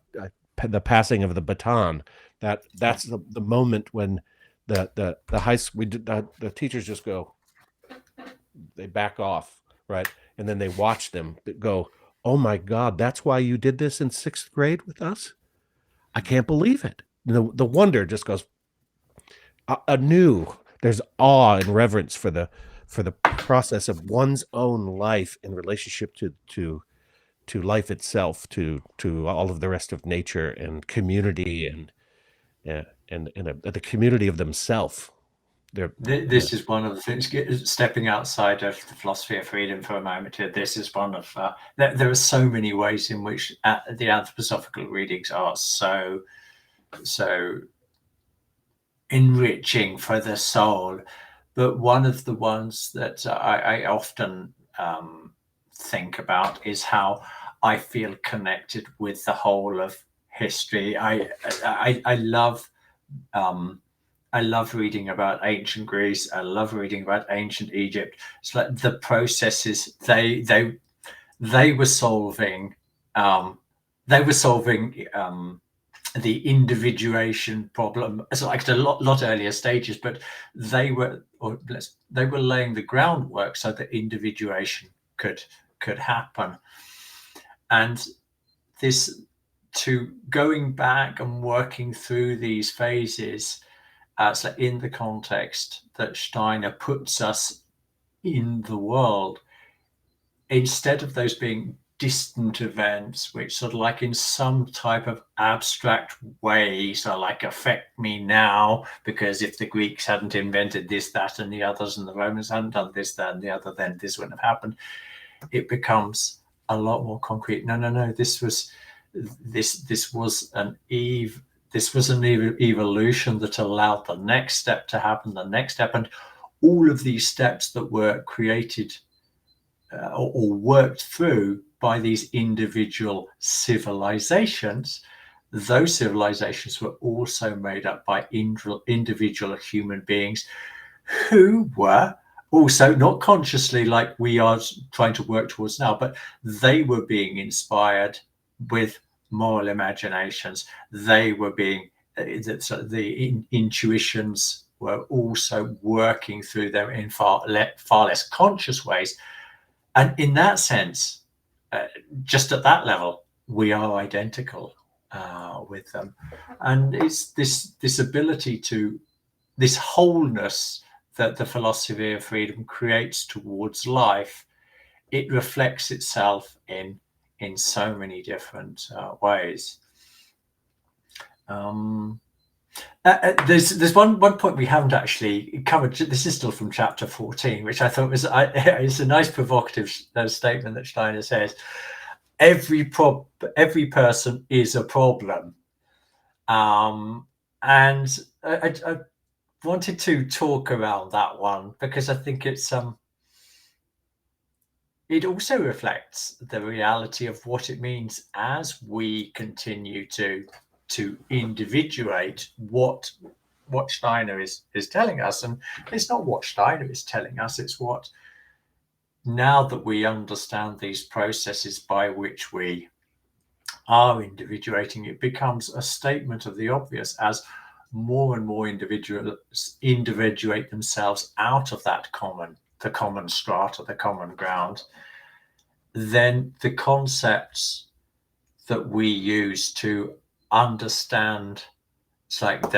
the passing of the baton. That's the moment when the teachers just go, they back off, right? And then they watch them go, oh my God, that's why you did this in 6th grade with us? I can't believe it. The wonder just goes anew. There's awe and reverence for the process of one's own life in relationship to life itself, to all of the rest of nature and community and the community of themselves. This is one of the things, stepping outside of the philosophy of freedom for a moment here. This is one of there are so many ways in which the anthroposophical readings are so enriching for the soul. But one of the ones that I often think about is how I feel connected with the whole of history. I love reading about ancient Greece. I love reading about ancient Egypt. It's like the processes they were solving. the individuation problem. It's like a lot earlier stages, but they were laying the groundwork so that individuation could happen. And this, to going back and working through these phases, so in the context that Steiner puts us in the world, instead of those being distant events which sort of like in some type of abstract way sort of like affect me now, because if the Greeks hadn't invented this, that and the others, and the Romans hadn't done this, that and the other, then this wouldn't have happened. It becomes a lot more concrete. No, this was an evolution that allowed the next step to happen, the next step, and all of these steps that were created or worked through by these individual civilizations. Those civilizations were also made up by individual human beings who were also not consciously like we are trying to work towards now, but they were being inspired with moral imaginations. They were being, the intuitions were also working through them in far less conscious ways. And in that sense, just at that level, we are identical with them. And it's this ability to, this wholeness that the philosophy of freedom creates towards life. It reflects itself in so many different ways. There's one point we haven't actually covered. This is still from chapter 14, which I thought was it's a nice provocative statement that Steiner says: every person is a problem. And I wanted to talk around that one because I think it's it also reflects the reality of what it means as we continue to individuate what Steiner is telling us. And it's not what Steiner is telling us, it's what, now that we understand these processes by which we are individuating, it becomes a statement of the obvious as more and more individuals individuate themselves out of that the common strata, the common ground. Then the concepts that we use to understand, it's like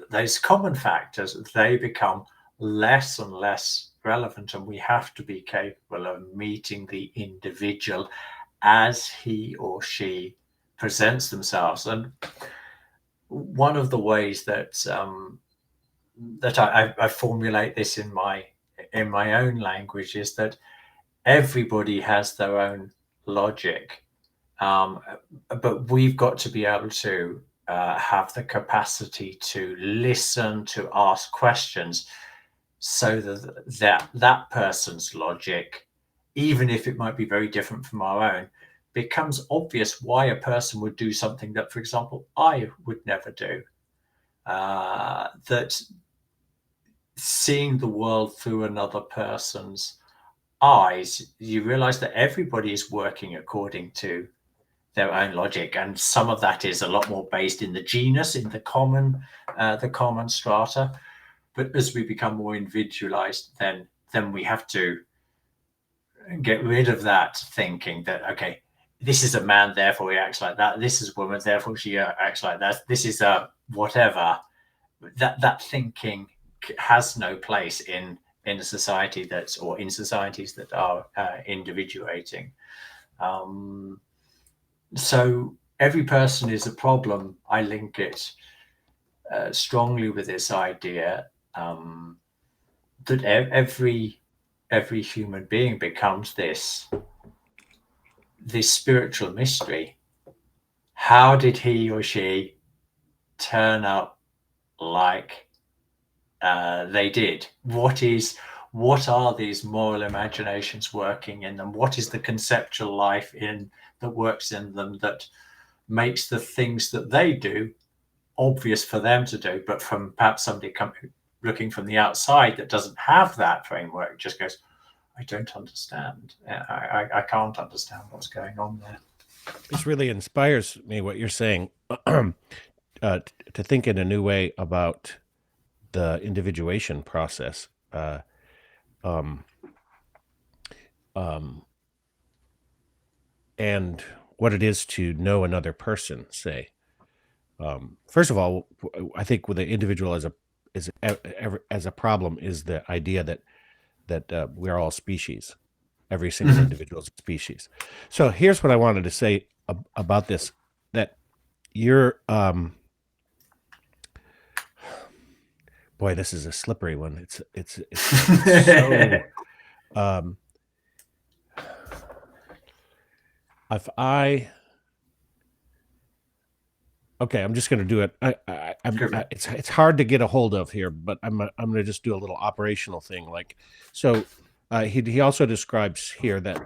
those common factors, they become less and less relevant, and we have to be capable of meeting the individual as he or she presents themselves. And one of the ways that I formulate this in my own language is that everybody has their own logic, but we've got to be able to have the capacity to listen, to ask questions, so that person's logic, even if it might be very different from our own, becomes obvious why a person would do something that, for example, I would never do. That seeing the world through another person's eyes, you realize that everybody is working according to their own logic, and some of that is a lot more based in the genus, in the common strata. But as we become more individualized, then we have to get rid of that thinking that, okay, this is a man, therefore he acts like that. This is a woman, therefore she acts like that. This is a whatever. That thinking has no place in a society or in societies that are individuating. So every person is a problem. I link it strongly with this idea that every human being becomes this spiritual mystery. How did he or she turn up like they did? What are these moral imaginations working in them? What is the conceptual life that works in them that makes the things that they do obvious for them to do, but from perhaps somebody looking from the outside that doesn't have that framework, just goes, I don't understand. I can't understand what's going on there. This really inspires me, what you're saying, to think in a new way about the individuation process. Um, um, and what it is to know another person, say. First of all, I think with the individual as a problem is the idea that we're all species. Every single Mhm. individual is a species. So here's what I wanted to say about this: that you're, boy, this is a slippery one. It's so. Um, if I Okay, I'm just going to do it. It's hard to get a hold of here, but I'm going to just do a little operational thing. Like, so, he also describes here that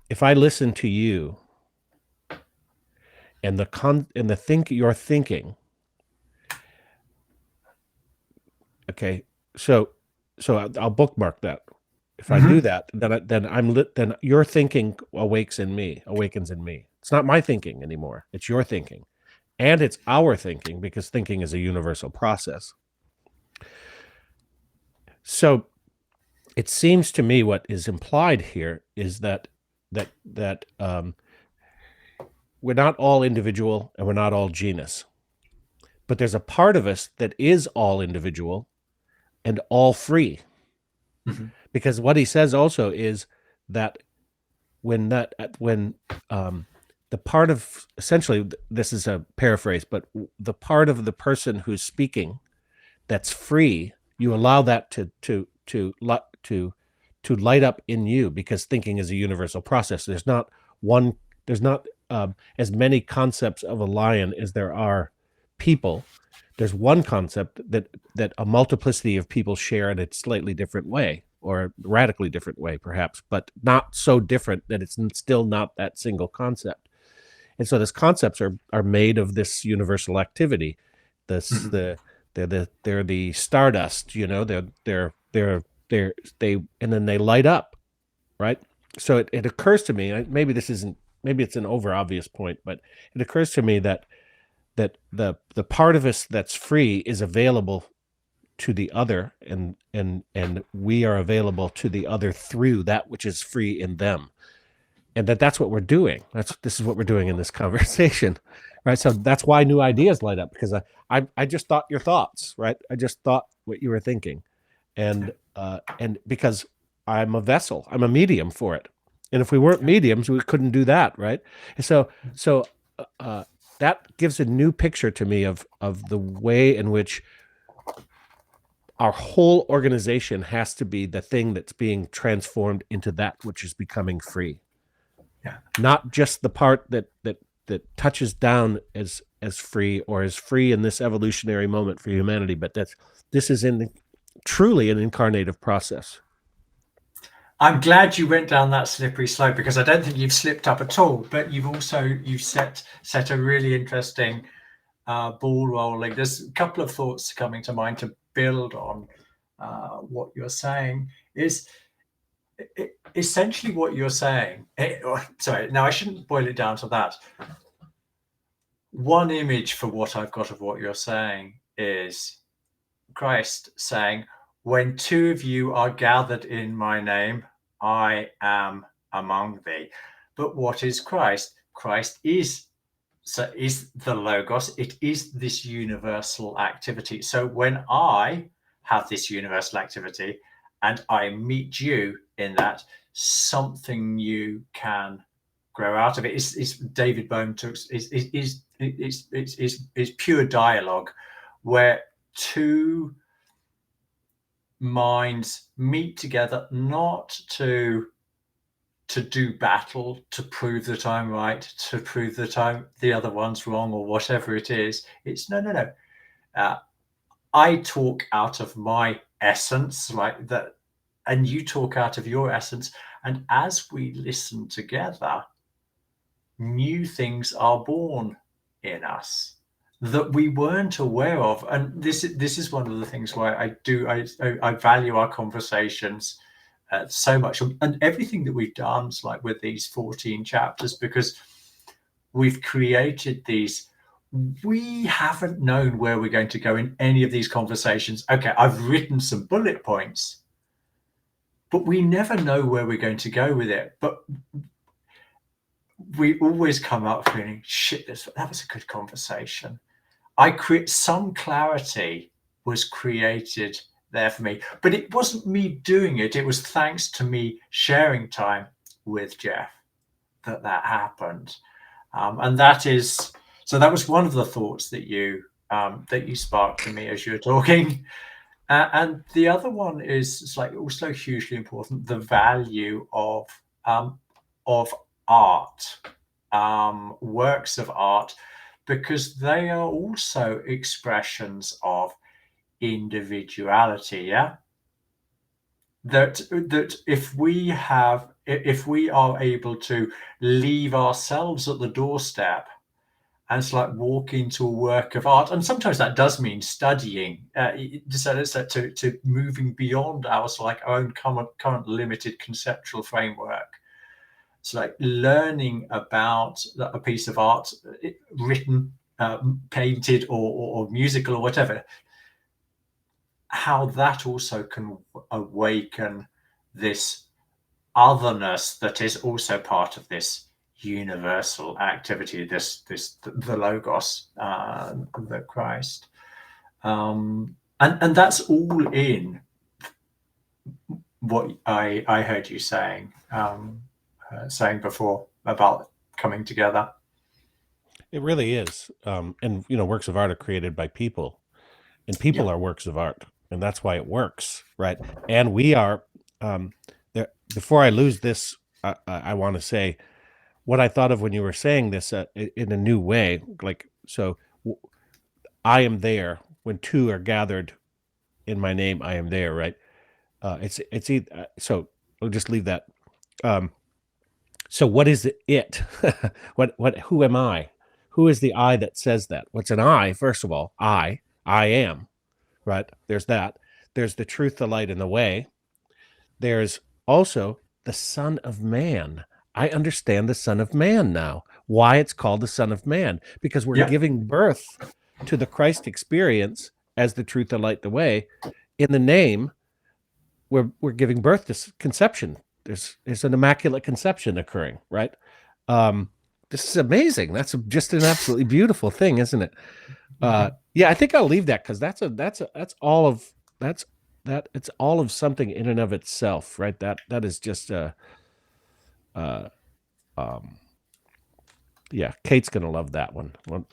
if I listen to you and you're thinking, okay, so I'll bookmark that. If I do Mhm. that, then your thinking awakens in me. It's not my thinking anymore. It's your thinking. And it's our thinking, because thinking is a universal process. So it seems to me what is implied here is that we're not all individual and we're not all genus, but there's a part of us that is all individual and all free. Mhm. Because what he says also is that when the part of, essentially, this is a paraphrase, but the part of the person who's speaking that's free, you allow that to light up in you, because thinking is a universal process. There's not as many concepts of a lion as there are people. There's one concept that a multiplicity of people share in a slightly different way, or a radically different way, perhaps, but not so different that it's still not that single concept. And so these concepts are made of this universal activity. This Mhm. they're the stardust, they and then they light up, right? So it occurs to me, maybe it's an over obvious point, but it occurs to me that the part of us that's free is available to the other, and we are available to the other through that which is free in them, and that's what we're doing. This is what we're doing in this conversation, right? So that's why new ideas light up, because I just thought your thoughts, right? I just thought what you were thinking, and because I'm a vessel, I'm a medium for it, and if we weren't mediums, we couldn't do that, right? And so that gives a new picture to me of the way in which our whole organization has to be the thing that's being transformed into that which is becoming free, Yeah. not just the part that touches down as free, or as free in this evolutionary moment for humanity, but this is truly an incarnative process. I'm glad you went down that slippery slope, because I don't think you've slipped up at all. But you've set a really interesting ball rolling. There's a couple of thoughts coming to mind to build on what you're saying. Is essentially what you're saying. Sorry, now I shouldn't boil it down to that. One image for what I've got of what you're saying is Christ saying, "When two of you are gathered in my name, I am among thee." But what is Christ? Christ is the Logos. It is this universal activity. So when I have this universal activity and I meet you in that, something new can grow out of it. It's David Bohm talks is pure dialogue, where two minds meet together, not to do battle, to prove that I'm right, to prove that the other one's wrong, or whatever it is. It's no. Uh, I talk out of my essence, like that, and you talk out of your essence. And as we listen together, new things are born in us that we weren't aware of. And this is one of the things why I value our conversations so much, and everything that we've done, like with these 14 chapters, because we've created these. We haven't known where we're going to go in any of these conversations. Okay, I've written some bullet points, but we never know where we're going to go with it. But we always come up feeling, shit, that was a good conversation. Some clarity was created there for me, but it wasn't me doing it. It was thanks to me sharing time with Jeff that happened. And that was one of the thoughts that you sparked to me as you were talking. And the other one is like also hugely important: the value of art, works of art, because they are also expressions of individuality. Yeah, that if we are able to leave ourselves at the doorstep, and it's like walking to a work of art, and sometimes that does mean studying, to moving beyond our own current limited conceptual framework. It's like learning about a piece of art, written, painted, or musical, or whatever, how that also can awaken this otherness that is also part of this universal activity, the logos, the Christ, and that's all in what I heard you saying before about coming together. It really is. And works of art are created by people, and people are works of art, and that's why it works, right? And we are there. Before I lose this, I want to say what I thought of when you were saying this in a new way. I am there when two are gathered in my name. I am there, right? It's either, so we'll just leave that. So what is it? Who am I? Who is the I that says that? What's an I? First of all, I am, right? There's that. There's the truth, the light, and the way. There's also the Son of Man. I understand the Son of Man now. Why it's called the Son of Man? Because we're giving birth to the Christ experience as the truth, the light, the way. In the name, we're giving birth to conception. There's an immaculate conception occurring, right? This is amazing. That's just an absolutely beautiful thing, isn't it? Yeah, I think I'll leave that, because that's all of something in and of itself, right? That is just yeah, Kate's gonna love that one. Well,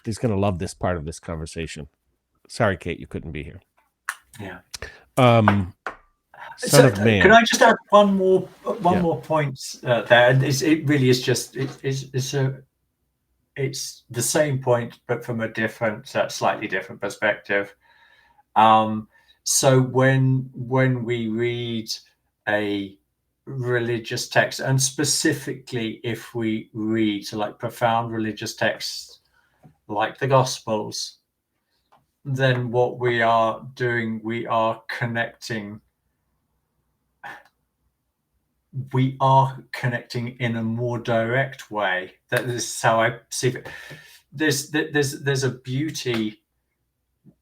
she's gonna love this part of this conversation. Sorry, Kate, you couldn't be here. Yeah. Son of Man. Can I just add one more point there? It really is just it's the same point, but from a different, slightly different perspective. So when we read a religious text, and specifically if we read profound religious texts like the Gospels, then what we are doing, we are connecting in a more direct way. This is how I see it. There's a beauty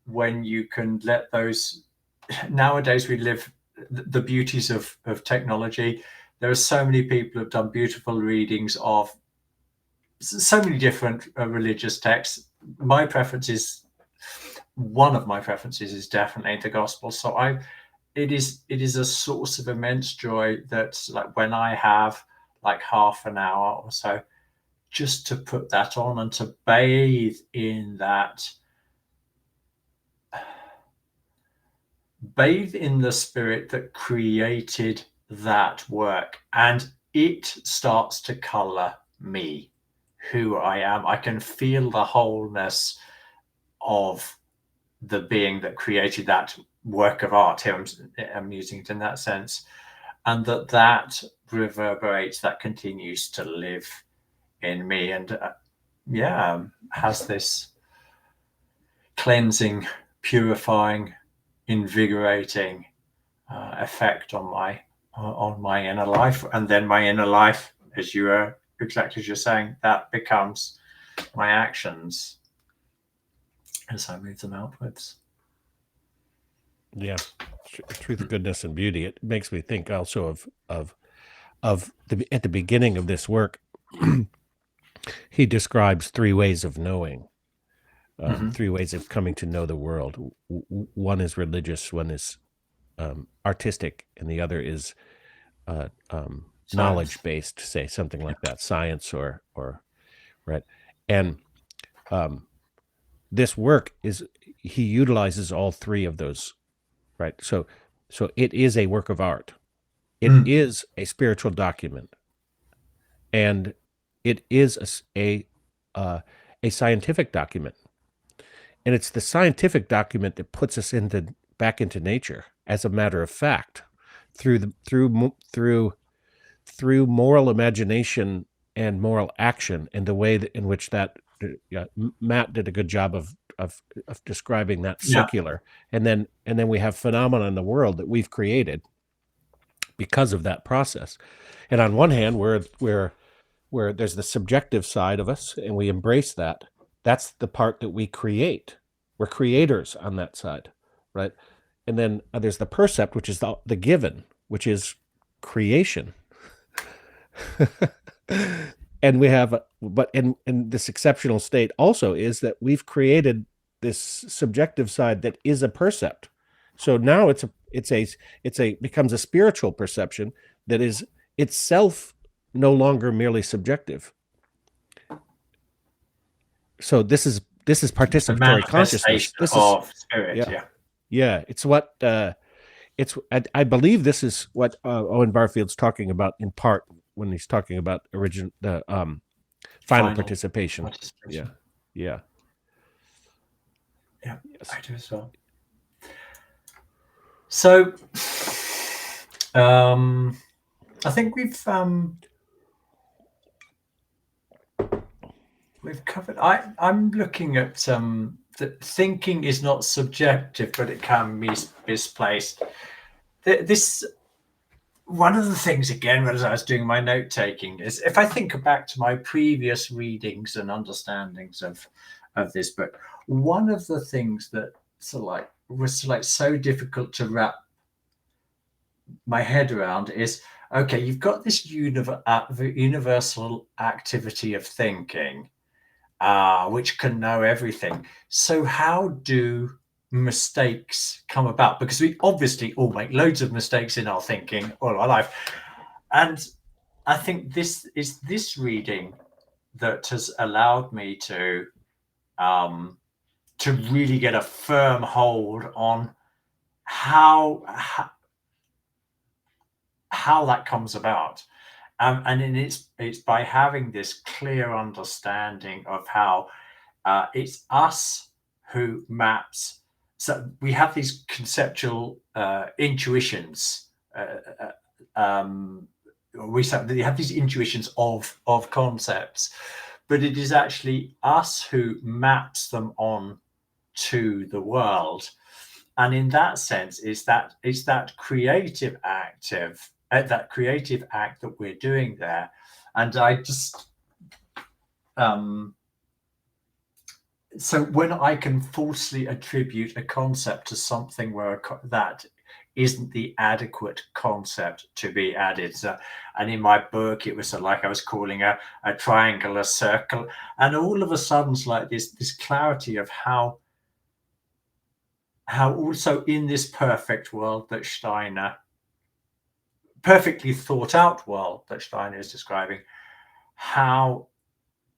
when you can let those. Nowadays we live the beauties of technology. There are so many people who have done beautiful readings of so many different religious texts. One of my preferences is definitely the Gospel. So it is a source of immense joy that when I have half an hour or so just to put that on and to bathe in that, bathe in the spirit that created that work, and it starts to color me, who I am. I can feel the wholeness of the being that created that work of art. Here I'm using it in that sense, and that reverberates, that continues to live in me, and has this cleansing, purifying, invigorating effect on on my inner life, and then my inner life, as you are exactly as you're saying, that becomes my actions as I move them outwards. Yeah, truth, goodness, and beauty. It makes me think also of at the beginning of this work, he describes 3 ways of knowing, 3 ways of coming to know the world. One is religious, one is artistic, and the other is knowledge based, say something like that, science or right. And this work he utilizes all 3 of those, right? So it is a work of art. It is a spiritual document, and it is a scientific document. And it's the scientific document that puts us back into nature, as a matter of fact, through moral imagination and moral action, and the way in which that Matt did a good job of describing that circular. And then we have phenomena in the world that we've created because of that process. And on one hand, where there's the subjective side of us, and we embrace that. That's the part that we create. We're creators on that side, right? And then there's the percept, which is the given, which is creation. And we have, but in this exceptional state also is that we've created this subjective side that is a percept. So now it becomes a spiritual perception that is itself no longer merely subjective. So this is participatory consciousness. This of spirit. Yeah. It's what I believe this is what Owen Barfield's talking about in part when he's talking about final participation. Yeah. Yes. I do as well. So I think we've covered. I'm looking at that thinking is not subjective, but it can be misplaced. This one of the things, again, as I was doing my note taking, is if I think back to my previous readings and understandings of this book, one of the things that was so difficult to wrap my head around is, okay, you've got this universal activity of thinking, which can know everything. So how do mistakes come about? Because we obviously all make loads of mistakes in our thinking all our life. And I think this is this reading that has allowed me to really get a firm hold on how that comes about. And it's by having this clear understanding of how it's us who maps. So we have these conceptual intuitions. We have these intuitions of concepts, but it is actually us who maps them on to the world. And in that sense, it's that creative act that we're doing there. And I just so when I can falsely attribute a concept to something where that isn't the adequate concept to be added. So, and in my book, it was like I was calling a triangle a circle, and all of a sudden, it's like this clarity of how also in this perfect world that Steiner, perfectly thought out world that Steiner is describing, how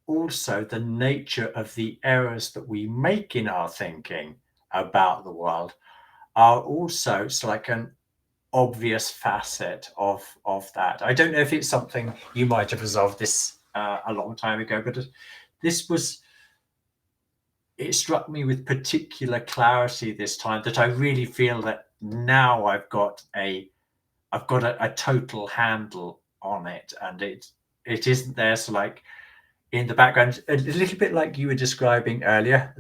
also the nature of the errors that we make in our thinking about the world are also, it's like an obvious facet of that. I don't know if it's something you might have resolved this a long time ago, but it struck me with particular clarity this time, that I really feel that now I've got a total handle on it, and it isn't there. So like in the background, a little bit like you were describing earlier,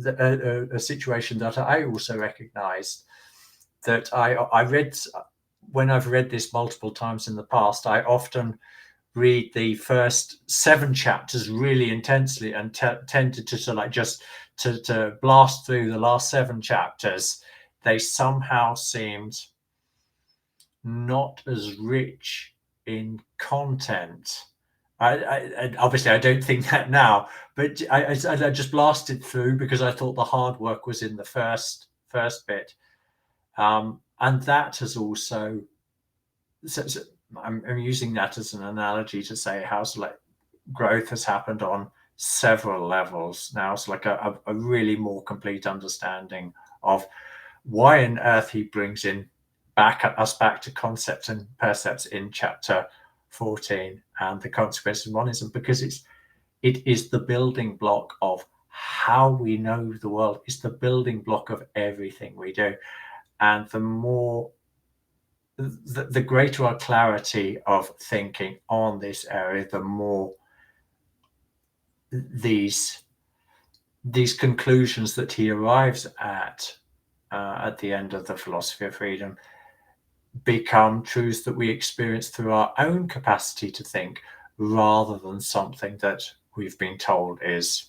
a situation that I also recognized, that I read when I've read this multiple times in the past, I often read the first 7 chapters really intensely and tended to like just to blast through the last 7 chapters. They somehow seemed not as rich in content. I obviously I don't think that now, but I just blasted through because I thought the hard work was in the first bit, and that has also. So I'm using that as an analogy to say how like growth has happened on several levels now. It's like a really more complete understanding of why on earth he brings in us back to concepts and percepts in chapter 14 and the consequences of monism, because it is the building block of how we know the world. It's the building block of everything we do, and the greater our clarity of thinking on this area, the more these conclusions that he arrives at the end of the philosophy of freedom become truths that we experience through our own capacity to think, rather than something that we've been told is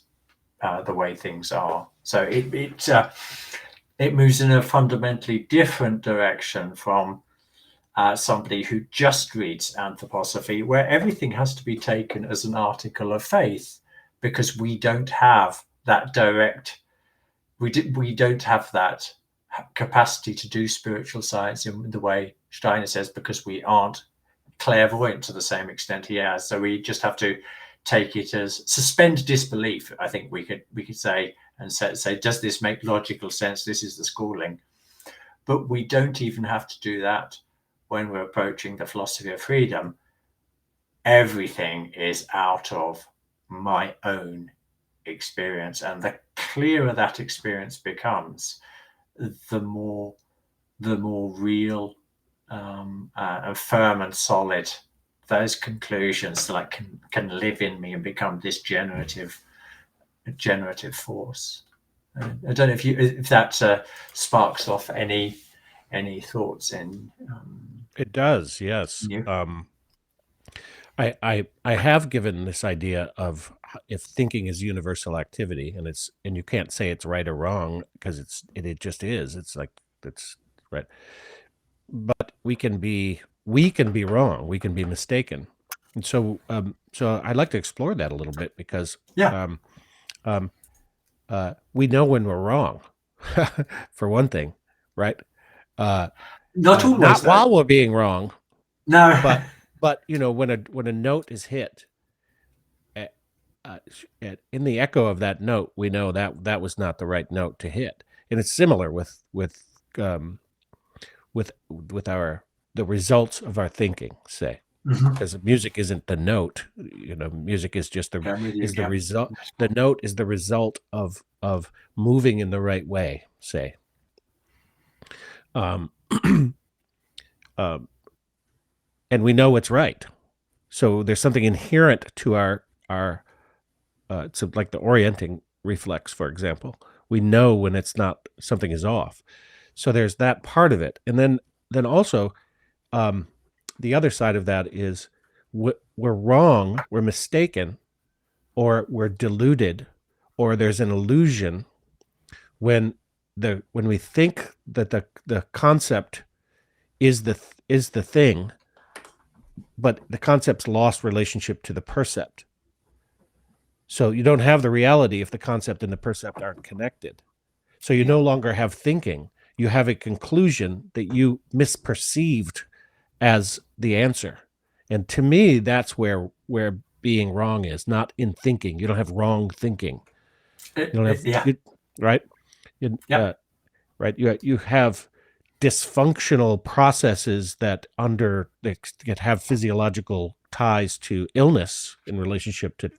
the way things are. So it moves in a fundamentally different direction from somebody who just reads anthroposophy, where everything has to be taken as an article of faith, because we don't have that direct, we don't have that capacity to do spiritual science in the way Steiner says, because we aren't clairvoyant to the same extent he has. So we just have to take it as suspend disbelief, I think we could say, and say, does this make logical sense? This is the schooling. But we don't even have to do that when we're approaching the philosophy of freedom. Everything is out of my own experience, and the clearer that experience becomes, the more real and firm and solid those conclusions like can live in me and become this generative force. I don't know if that sparks off any thoughts in. It does, yes. I have given this idea of if thinking is universal activity, and you can't say it's right or wrong, because it just is. It's like it's right. But we can be wrong. We can be mistaken. And so I'd like to explore that a little bit, because we know when we're wrong, for one thing, right? Not always. Not while we're being wrong. No. But when a note is hit, in the echo of that note, we know that was not the right note to hit. And it's similar with the results of our thinking, say, because music isn't the note. Music is just the result. The note is the result of moving in the right way, say. And we know it's right. So there's something inherent to our so like the orienting reflex, for example. We know when it's not, something is off. So there's that part of it. And then also the other side of that is we're wrong, we're mistaken, or we're deluded, or there's an illusion when we think that the concept is the thing, but the concept's lost relationship to the percept. So you don't have the reality if the concept and the percept aren't connected. So you no longer have thinking. You have a conclusion that you misperceived as the answer. And to me, that's where being wrong is, not in thinking. You don't have wrong thinking. You don't have, right? Right. You have dysfunctional processes that have physiological ties to illness in relationship to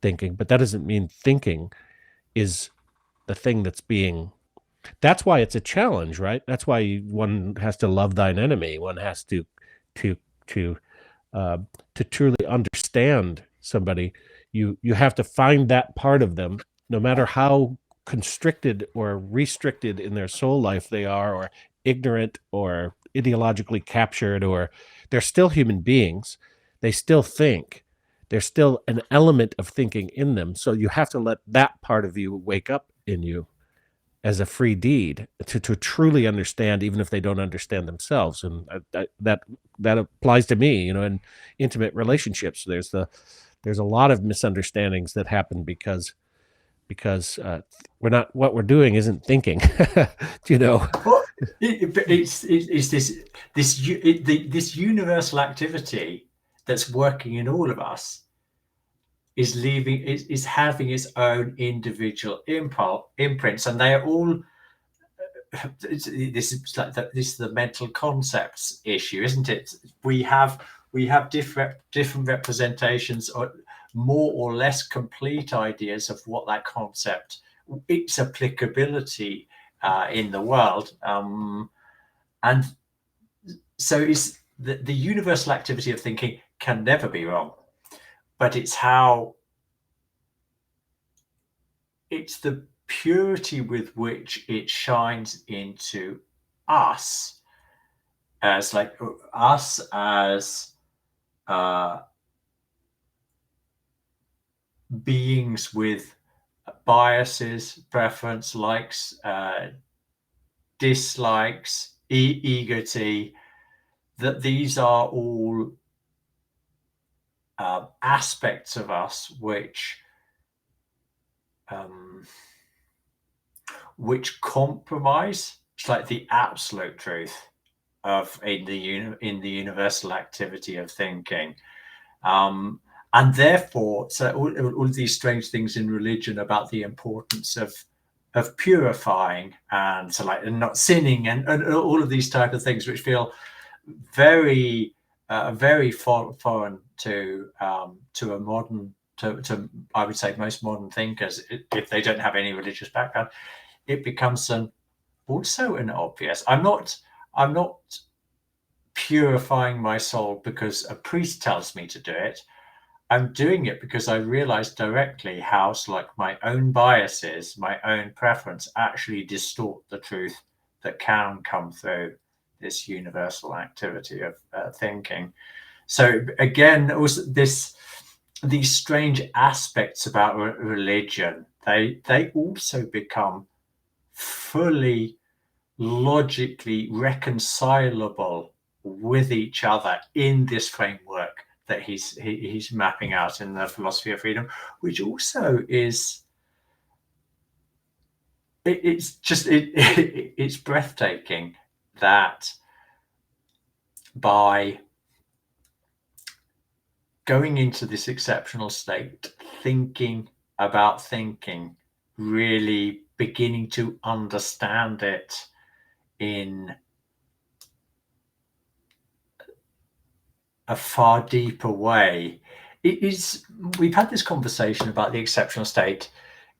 thinking, but that doesn't mean thinking is the thing that's why it's a challenge, right? That's why one has to love thine enemy. One has to truly understand somebody. You have to find that part of them, no matter how constricted or restricted in their soul life they are, or ignorant or ideologically captured, or they're still human beings. They still think. There's still an element of thinking in them. So you have to let that part of you wake up in you as a free deed to truly understand, even if they don't understand themselves. And that applies to me, in intimate relationships. There's a lot of misunderstandings that happen because what we're doing isn't thinking. Well, it's this universal activity that's working in all of us is having its own individual imprints, and they are all. This is the mental concepts issue, isn't it? We have different representations, or more or less complete ideas of what that concept, its applicability in the world, and so is the universal activity of thinking can never be wrong, but it's the purity with which it shines into us as beings with biases, preference, likes, dislikes, egoty, that these are all aspects of us which compromise. It's like the absolute truth of in the universal activity of thinking, and therefore, so all these strange things in religion about the importance of purifying, and so not sinning, and all of these type of things, which feel very very foreign to a modern, to I would say most modern thinkers, if they don't have any religious background. It becomes also an obvious. I'm not purifying my soul because a priest tells me to do it. I'm doing it because I realize directly how my own biases, my own preference actually distort the truth that can come through this universal activity of thinking. So again, also these strange aspects about religion, they also become fully logically reconcilable with each other in this framework that he's mapping out in the philosophy of freedom, which also is it's breathtaking that by going into this exceptional state, thinking about thinking, really beginning to understand it in a far deeper way. We've had this conversation about the exceptional state.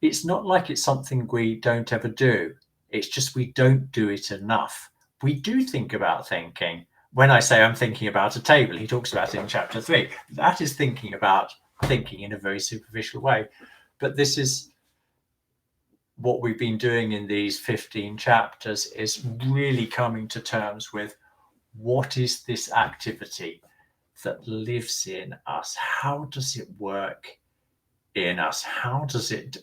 It's not like it's something we don't ever do. It's just we don't do it enough. We do think about thinking. When I say I'm thinking about a table, he talks about it in chapter 3. That is thinking about thinking in a very superficial way. But this is what we've been doing in these 15 chapters, is really coming to terms with what is this activity that lives in us? How does it work in us? How does it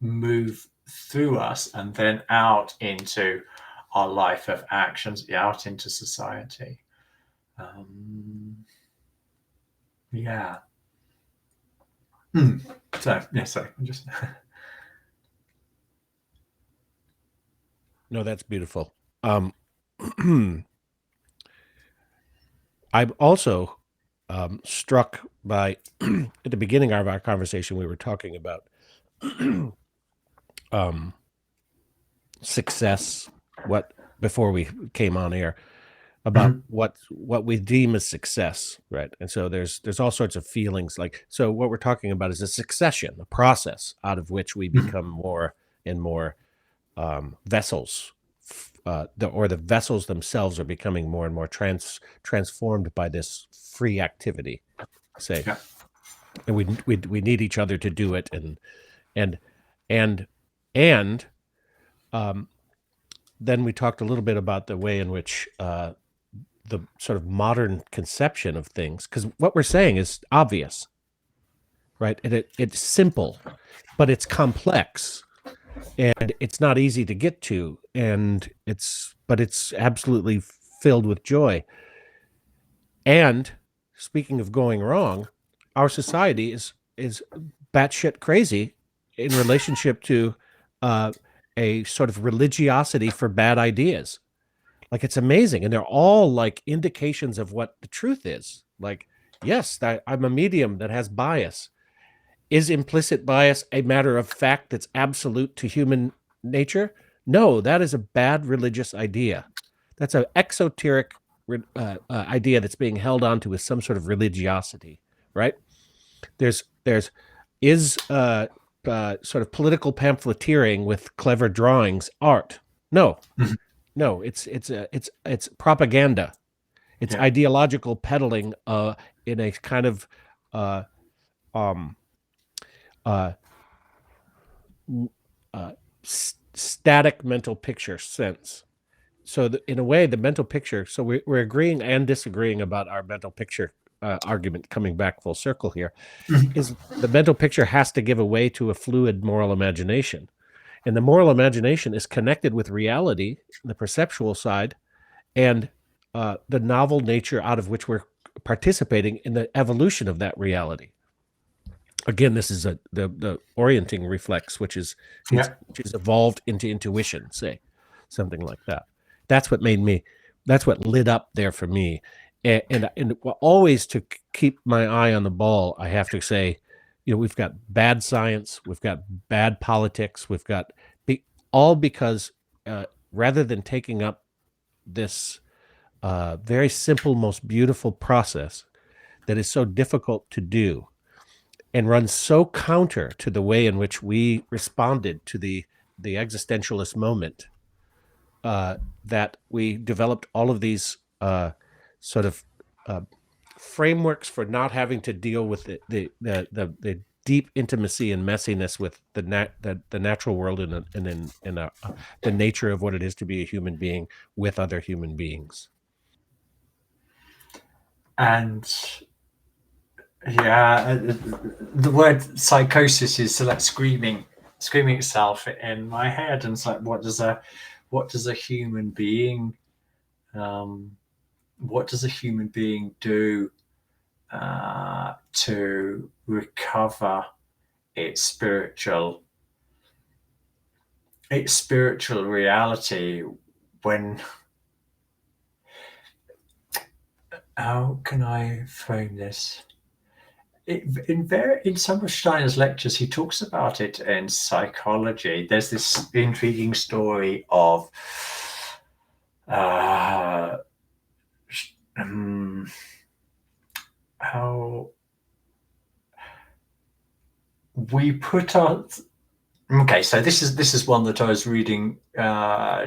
move through us and then out into our life of actions, out into society? Yeah. So, yeah, sorry, I'm just... No, that's beautiful. I'm also struck by, at the beginning of our conversation, we were talking about success, before we came on air, about what we deem as success, right? And so there's all sorts of feelings. So what we're talking about is a succession, a process out of which we become more and more vessels, the vessels themselves are becoming more and more transformed by this free activity, say. Yeah. And we need each other to do it, and then we talked a little bit about the way in which the sort of modern conception of things, because what we're saying is obvious, right? And it's simple, but it's complex, and it's not easy to get to, and but it's absolutely filled with joy. And speaking of going wrong, our society is batshit crazy in relationship to a sort of religiosity for bad ideas. Like, it's amazing, and they're all like indications of what the truth is. Like, yes, I'm a medium that has bias. Is implicit bias a matter of fact that's absolute to human nature? No, that is a bad religious idea. That's an exoteric idea that's being held onto with some sort of religiosity, right? There's is sort of political pamphleteering with clever drawings art? No, no, it's propaganda. It's ideological peddling in a kind of static mental picture sense. So in a way, the mental picture, so we're agreeing and disagreeing about our mental picture argument, coming back full circle here, is the mental picture has to give way to a fluid moral imagination. And the moral imagination is connected with reality, the perceptual side, and the novel nature out of which we're participating in the evolution of that reality. Again, this is the orienting reflex, which is evolved into intuition, say, something like that. That's what lit up there for me. And always, to keep my eye on the ball, I have to say, we've got bad science, we've got bad politics, we've got all because rather than taking up this very simple, most beautiful process that is so difficult to do and runs so counter to the way in which we responded to the existentialist moment, that we developed all of these sort of frameworks for not having to deal with the deep intimacy and messiness with the natural world and the nature of what it is to be a human being with other human beings. And the word psychosis is like screaming itself in my head, and it's like, what does a human being do to recover its spiritual reality when, how can I frame this? In some of Steiner's lectures, he talks about it in psychology. There's this intriguing story of how we put our. Okay, so this is one that I was reading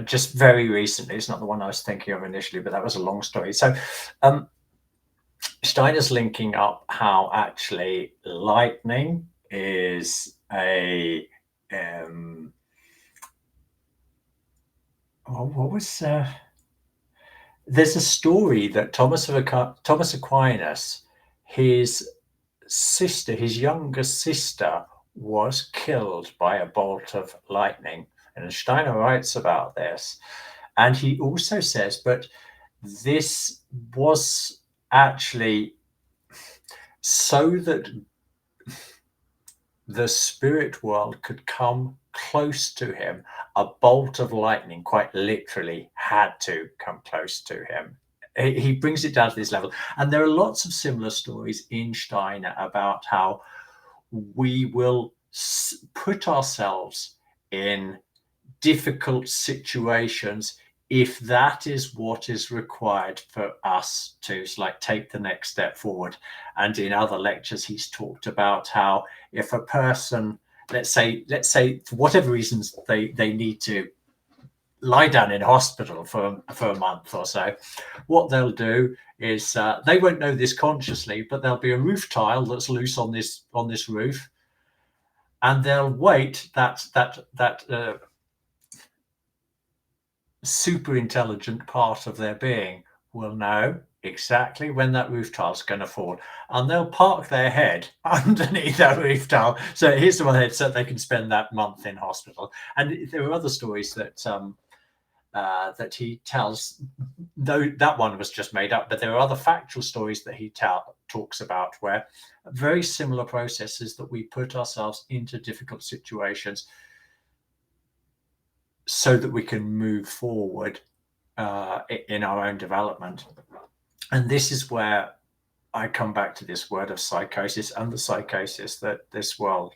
just very recently. It's not the one I was thinking of initially, but that was a long story. So Steiner's linking up how actually lightning is a there's a story that Thomas Aquinas, his younger sister, was killed by a bolt of lightning, and Steiner writes about this, and he also says, but this was actually so that the spirit world could come close to him. A bolt of lightning quite literally had to come close to him. He brings it down to this level. And there are lots of similar stories in Steiner about how we will put ourselves in difficult situations if that is what is required for us to take the next step forward. And in other lectures, he's talked about how if a person, let's say for whatever reasons, they need to lie down in hospital for a month or so, what they'll do is they won't know this consciously, but there'll be a roof tile that's loose on this roof, and they'll wait that super intelligent part of their being will know exactly when that roof tile's going to fall, and they'll park their head underneath that roof tile so it hits them on the head so they can spend that month in hospital. And there are other stories that that he tells, though that one was just made up, but there are other factual stories that he talks about where very similar processes that we put ourselves into difficult situations so that we can move forward in our own development. And this is where I come back to this word of psychosis, and the psychosis that this world,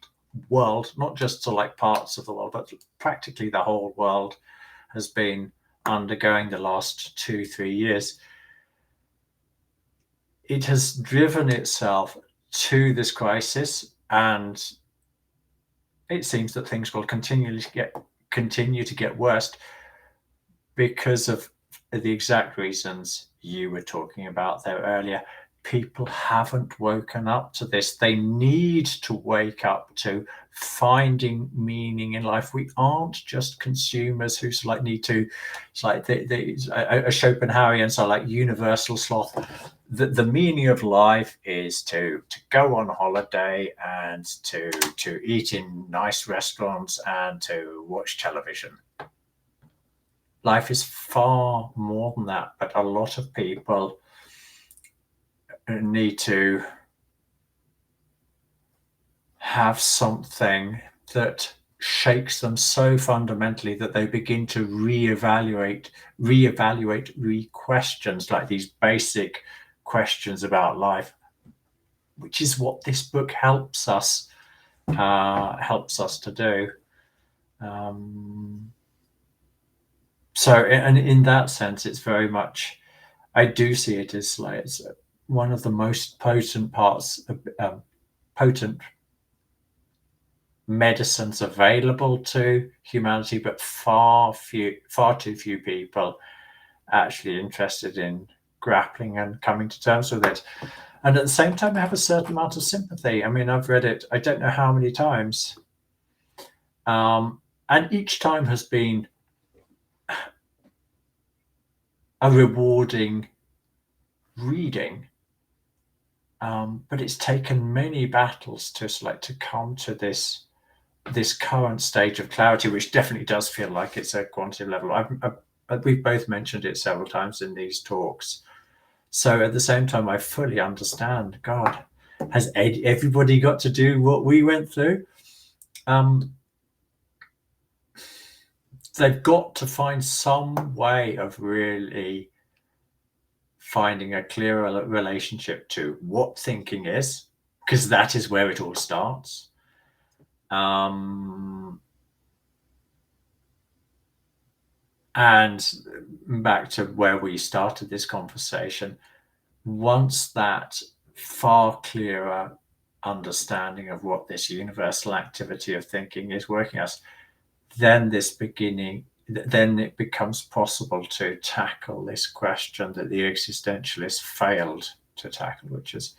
not just to like parts of the world, but practically the whole world has been undergoing the last 2-3 years. It has driven itself to this crisis, and it seems that things will continue to get worse because of the exact reasons you were talking about there earlier. People haven't woken up to this. They need to wake up to finding meaning in life. We aren't just consumers who like need to, it's like a Schopenhauerian, so like universal sloth. The meaning of life is to go on holiday and to eat in nice restaurants and to watch television. Life is far more than that, but a lot of people need to have something that shakes them so fundamentally that they begin to re-evaluate questions, like these basic questions about life, which is what this book helps us to do. So, and in that sense, it's very much, I do see it as like it's one of the most potent potent medicines available to humanity, but far too few people actually interested in grappling and coming to terms with it. And at the same time, I have a certain amount of sympathy. I mean, I've read it, I don't know how many times. And each time has been a rewarding reading. But it's taken many battles to come to this current stage of clarity, which definitely does feel like it's a quantitative level. We've both mentioned it several times in these talks. So at the same time, I fully understand. God, has everybody got to do what we went through? They've got to find some way of really finding a clearer relationship to what thinking is, because that is where it all starts. And back to where we started this conversation, once that far clearer understanding of what this universal activity of thinking is working as, then it becomes possible to tackle this question that the existentialists failed to tackle, which is,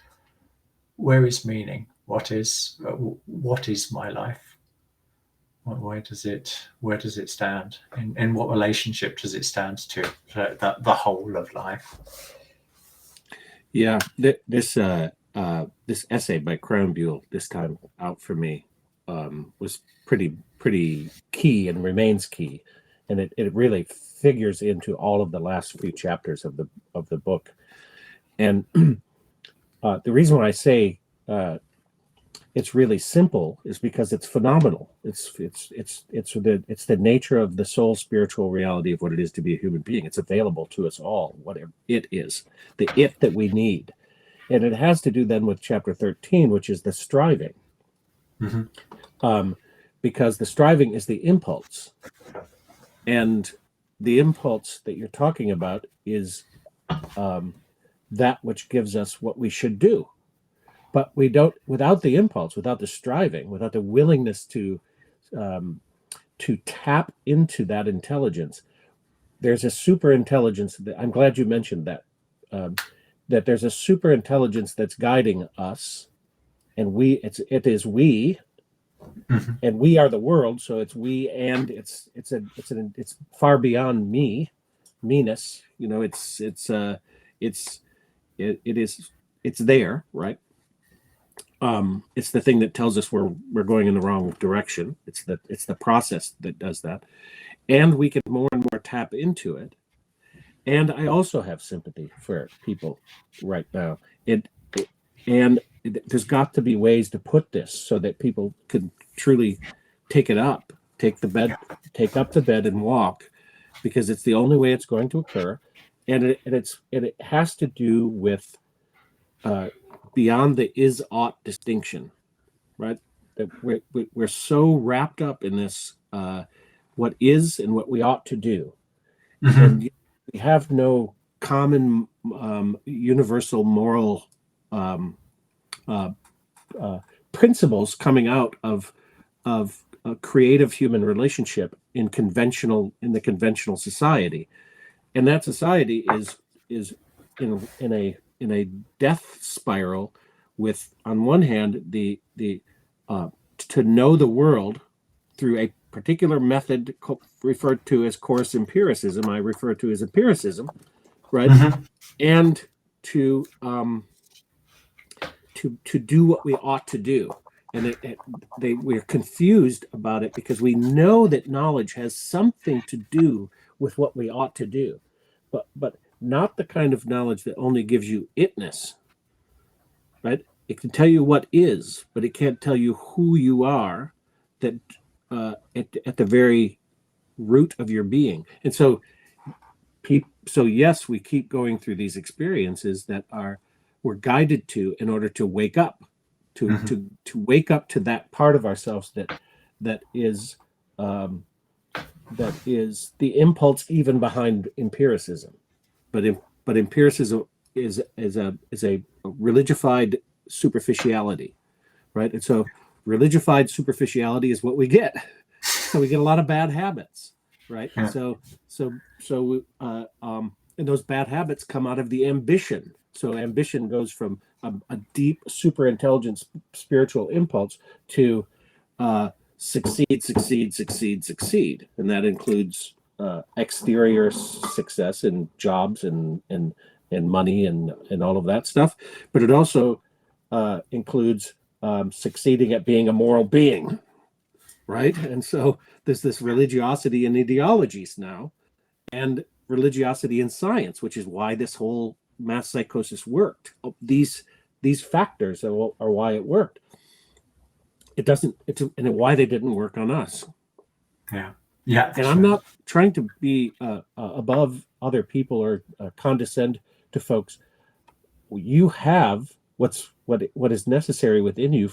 where is meaning? What is my life? Where does it stand? In what relationship does it stand to the whole of life? Yeah, this essay by Crownbuell, this time out for me, was pretty key and remains key, and it really figures into all of the last few chapters of the book. And the reason why I say it's really simple is because it's phenomenal. It's the nature of the soul spiritual reality of what it is to be a human being. It's available to us all, whatever it is, the it that we need. And it has to do then with chapter 13, which is the striving. Mm-hmm. Because the striving is the impulse. And the impulse that you're talking about is that which gives us what we should do. But we don't, without the impulse, without the striving, without the willingness to tap into that intelligence, there's a super intelligence that, I'm glad you mentioned that, that there's a super intelligence that's guiding us, and it is we and we are the world. So it's we, and it's far beyond meanness. It's there, right? It's the thing that tells us we're going in the wrong direction. It's the process that does that, and we can more and more tap into it. And I also have sympathy for people right now. There's got to be ways to put this so that people can truly take up the bed and walk, because it's the only way it's going to occur, and it has to do with beyond the is-ought distinction, right? That we're so wrapped up in this what is and what we ought to do, and we have no common universal moral principles coming out of a creative human relationship in the conventional society, and that society is in a death spiral, with, on one hand, the to know the world through a particular method referred to as coarse empiricism. I refer to as empiricism, right? And to do what we ought to do, and we're confused about it because we know that knowledge has something to do with what we ought to do, but not the kind of knowledge that only gives you itness, right? It can tell you what is, but it can't tell you who you are, that at the very root of your being. And so yes, we keep going through these experiences that we're guided to in order to wake up, to wake up to that part of ourselves that is the impulse even behind empiricism. But empiricism is a religified superficiality, right? And so religified superficiality is what we get. So we get a lot of bad habits, right? Yeah. And those bad habits come out of the ambition. So ambition goes from a deep, super intelligent spiritual impulse to succeed, and that includes exterior success in jobs and money and all of that stuff. But it also includes succeeding at being a moral being, right? And so there's this religiosity in ideologies now, and religiosity in science, which is why this whole mass psychosis worked. These factors are why it worked. And why they didn't work on us. Yeah. And I'm not trying to be above other people or condescend to folks. You have what is necessary within you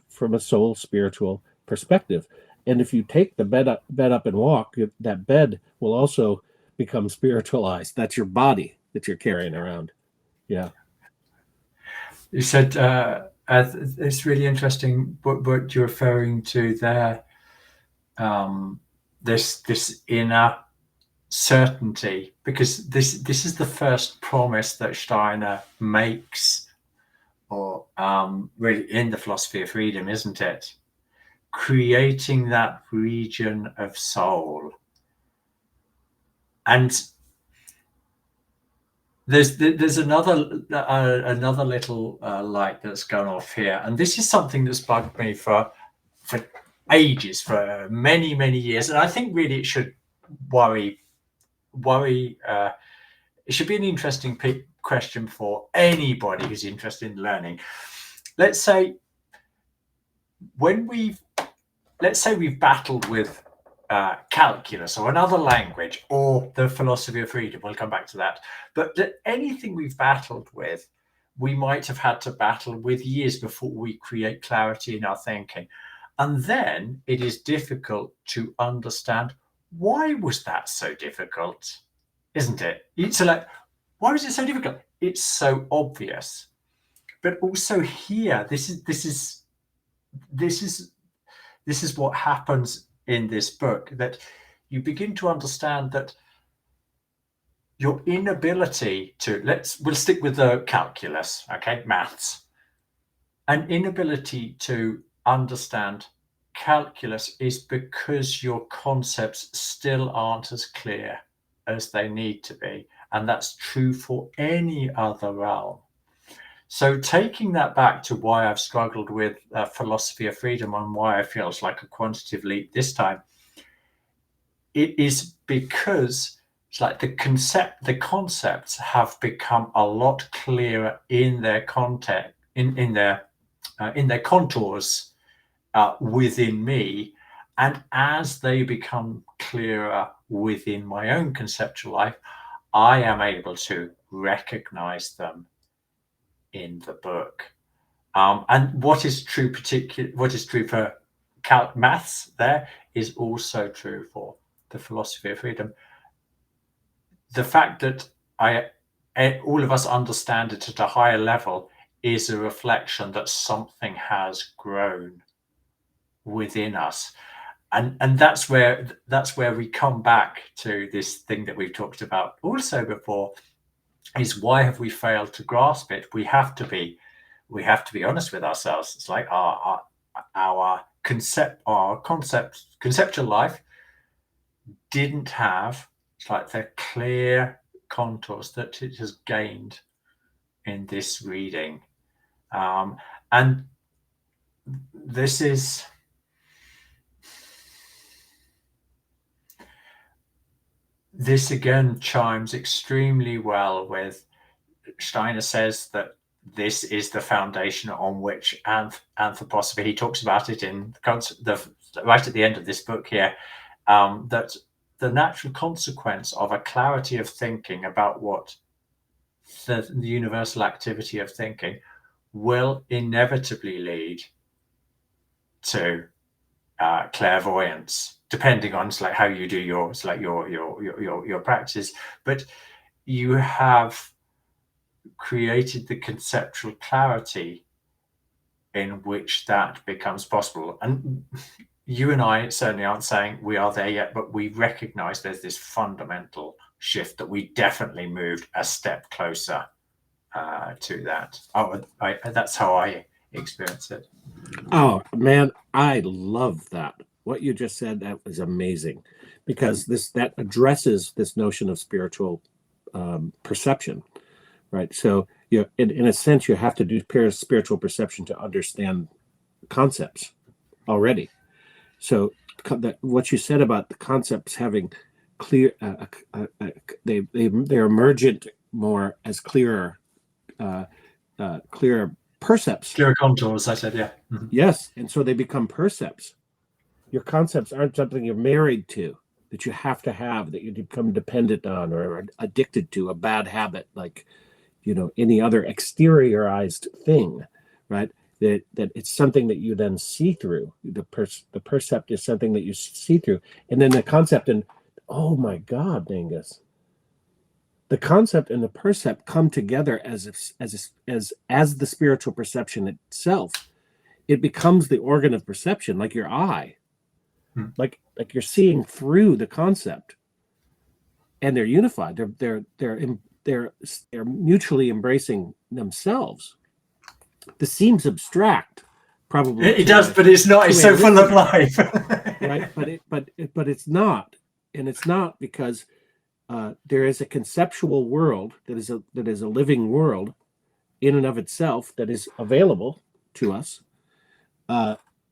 from a soul spiritual perspective. And if you take the bed up and walk, that bed will also become spiritualized. That's your body that you're carrying around. Yeah. You said it's really interesting what you're referring to there. This inner certainty, because this is the first promise that Steiner makes, or really in the philosophy of freedom, isn't it? Creating that region of soul. And there's another little light that's gone off here, and this is something that's bugged me for ages, for many years, and I think really it should worry. It should be an interesting question for anybody who's interested in learning. Let's say we've battled with calculus or another language or the philosophy of freedom. We'll come back to that. But anything we've battled with, we might have had to battle with years before we create clarity in our thinking. And then it is difficult to understand, why was that so difficult? Isn't it? So like, why was it so difficult? It's so obvious. But also here, this is what happens in this book, that you begin to understand that your inability to, we'll stick with the calculus, okay, maths, an inability to understand calculus is because your concepts still aren't as clear as they need to be. And that's true for any other realm. So taking that back to why I've struggled with philosophy of freedom and why I feel it's like a quantitative leap this time, it is because it's like the concepts have become a lot clearer in their context, in their contours within me, and as they become clearer within my own conceptual life, I am able to recognize them in the book. And what is true for maths there is also true for the philosophy of freedom. The fact that all of us understand it at a higher level is a reflection that something has grown within us. And that's where we come back to this thing that we've talked about also before, is why have we failed to grasp it? We have to be honest with ourselves. It's like our conceptual life didn't have like the clear contours that it has gained in this reading, and this again chimes extremely well with Steiner says that this is the foundation on which anthroposophy, he talks about it in right at the end of this book here, that the natural consequence of a clarity of thinking about what the universal activity of thinking will inevitably lead to clairvoyance, depending on like how you do your practice. But you have created the conceptual clarity in which that becomes possible. And you and I certainly aren't saying we are there yet, but we recognize there's this fundamental shift that we definitely moved a step closer to that. That's how I experience it. Oh man, I love that. What you just said, that was amazing, because that addresses this notion of spiritual perception, right? So in a sense, you have to do spiritual perception to understand concepts already. So what you said about the concepts having clear, they're emergent more as clearer percepts. Clearer contours, I said, yeah. Mm-hmm. Yes, and so they become percepts. Your concepts aren't something you're married to, that you have to have, that you become dependent on or addicted to, a bad habit, like any other exteriorized thing, right? That it's something that you then see through. The percept is something that you see through, and then the concept. And oh my God, Angus, the concept and the percept come together as the spiritual perception itself. It becomes the organ of perception, like your eye, like you're seeing through the concept, and they're unified. They're mutually embracing themselves. This seems abstract, probably. It does, but it's not. It's so full of life, right? But it's not, and it's not because there is a conceptual world that is a living world in and of itself that is available to us,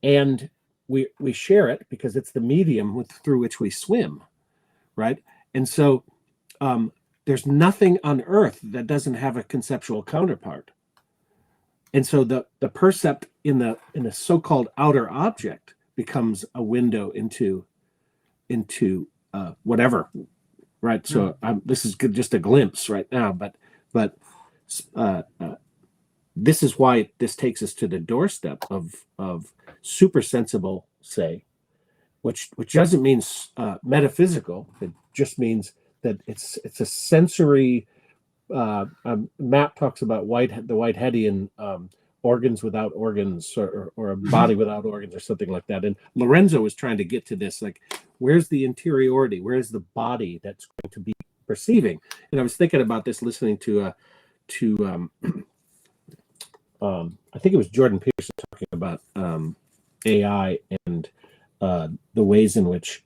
and we share it because it's the medium through which we swim, right? And so there's nothing on earth that doesn't have a conceptual counterpart. And so the percept in a so-called outer object becomes a window into whatever, right? So this is just a glimpse right now, but this is why this takes us to the doorstep of super sensible, say, which doesn't mean metaphysical. It just means that it's a sensory. Matt talks about the Whiteheadian organs without organs, or a body without organs, or something like that. And Lorenzo was trying to get to this, like, where's the interiority? Where's the body that's going to be perceiving? And I was thinking about this listening to I think it was Jordan Peterson talking about AI and the ways in which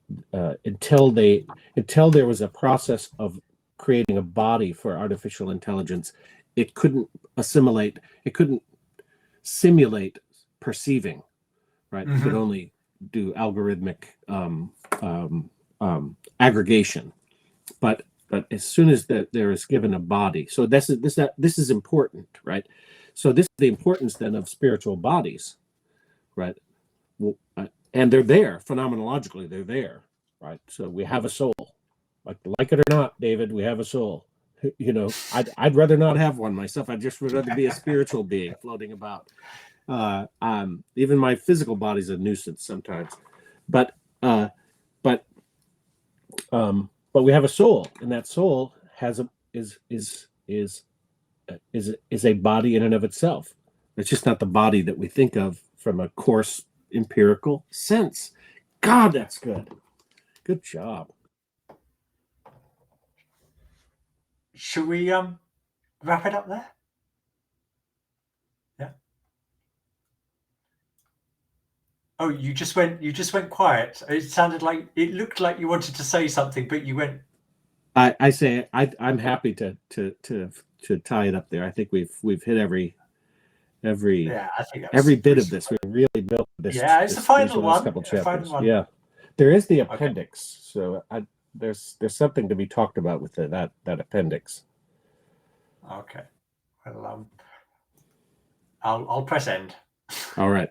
until there was a process of creating a body for artificial intelligence, it couldn't simulate perceiving, right? It could only do algorithmic aggregation. But as soon as there is given a body, so this is important, right? So this is the importance then of spiritual bodies, right? Well, and they're there phenomenologically. They're there, right? So we have a soul, like it or not, David. We have a soul. You know, I'd rather not have one myself. I'd just rather be a spiritual being floating about. Even my physical body's a nuisance sometimes, but we have a soul, and that soul is a body in and of itself. It's just not the body that we think of from a coarse empirical sense. God, that's good. Good job. Should we wrap it up there? Yeah. Oh, you just went quiet. It looked like you wanted to say something, but you went. I'm happy to tie it up there. I think we've hit every I think every bit of this. We really built this. Yeah, it's the final last one. Couple chapters. Final one. Yeah, there is the appendix. Okay. So there's something to be talked about with that appendix. Okay. Well, I'll press end. All right.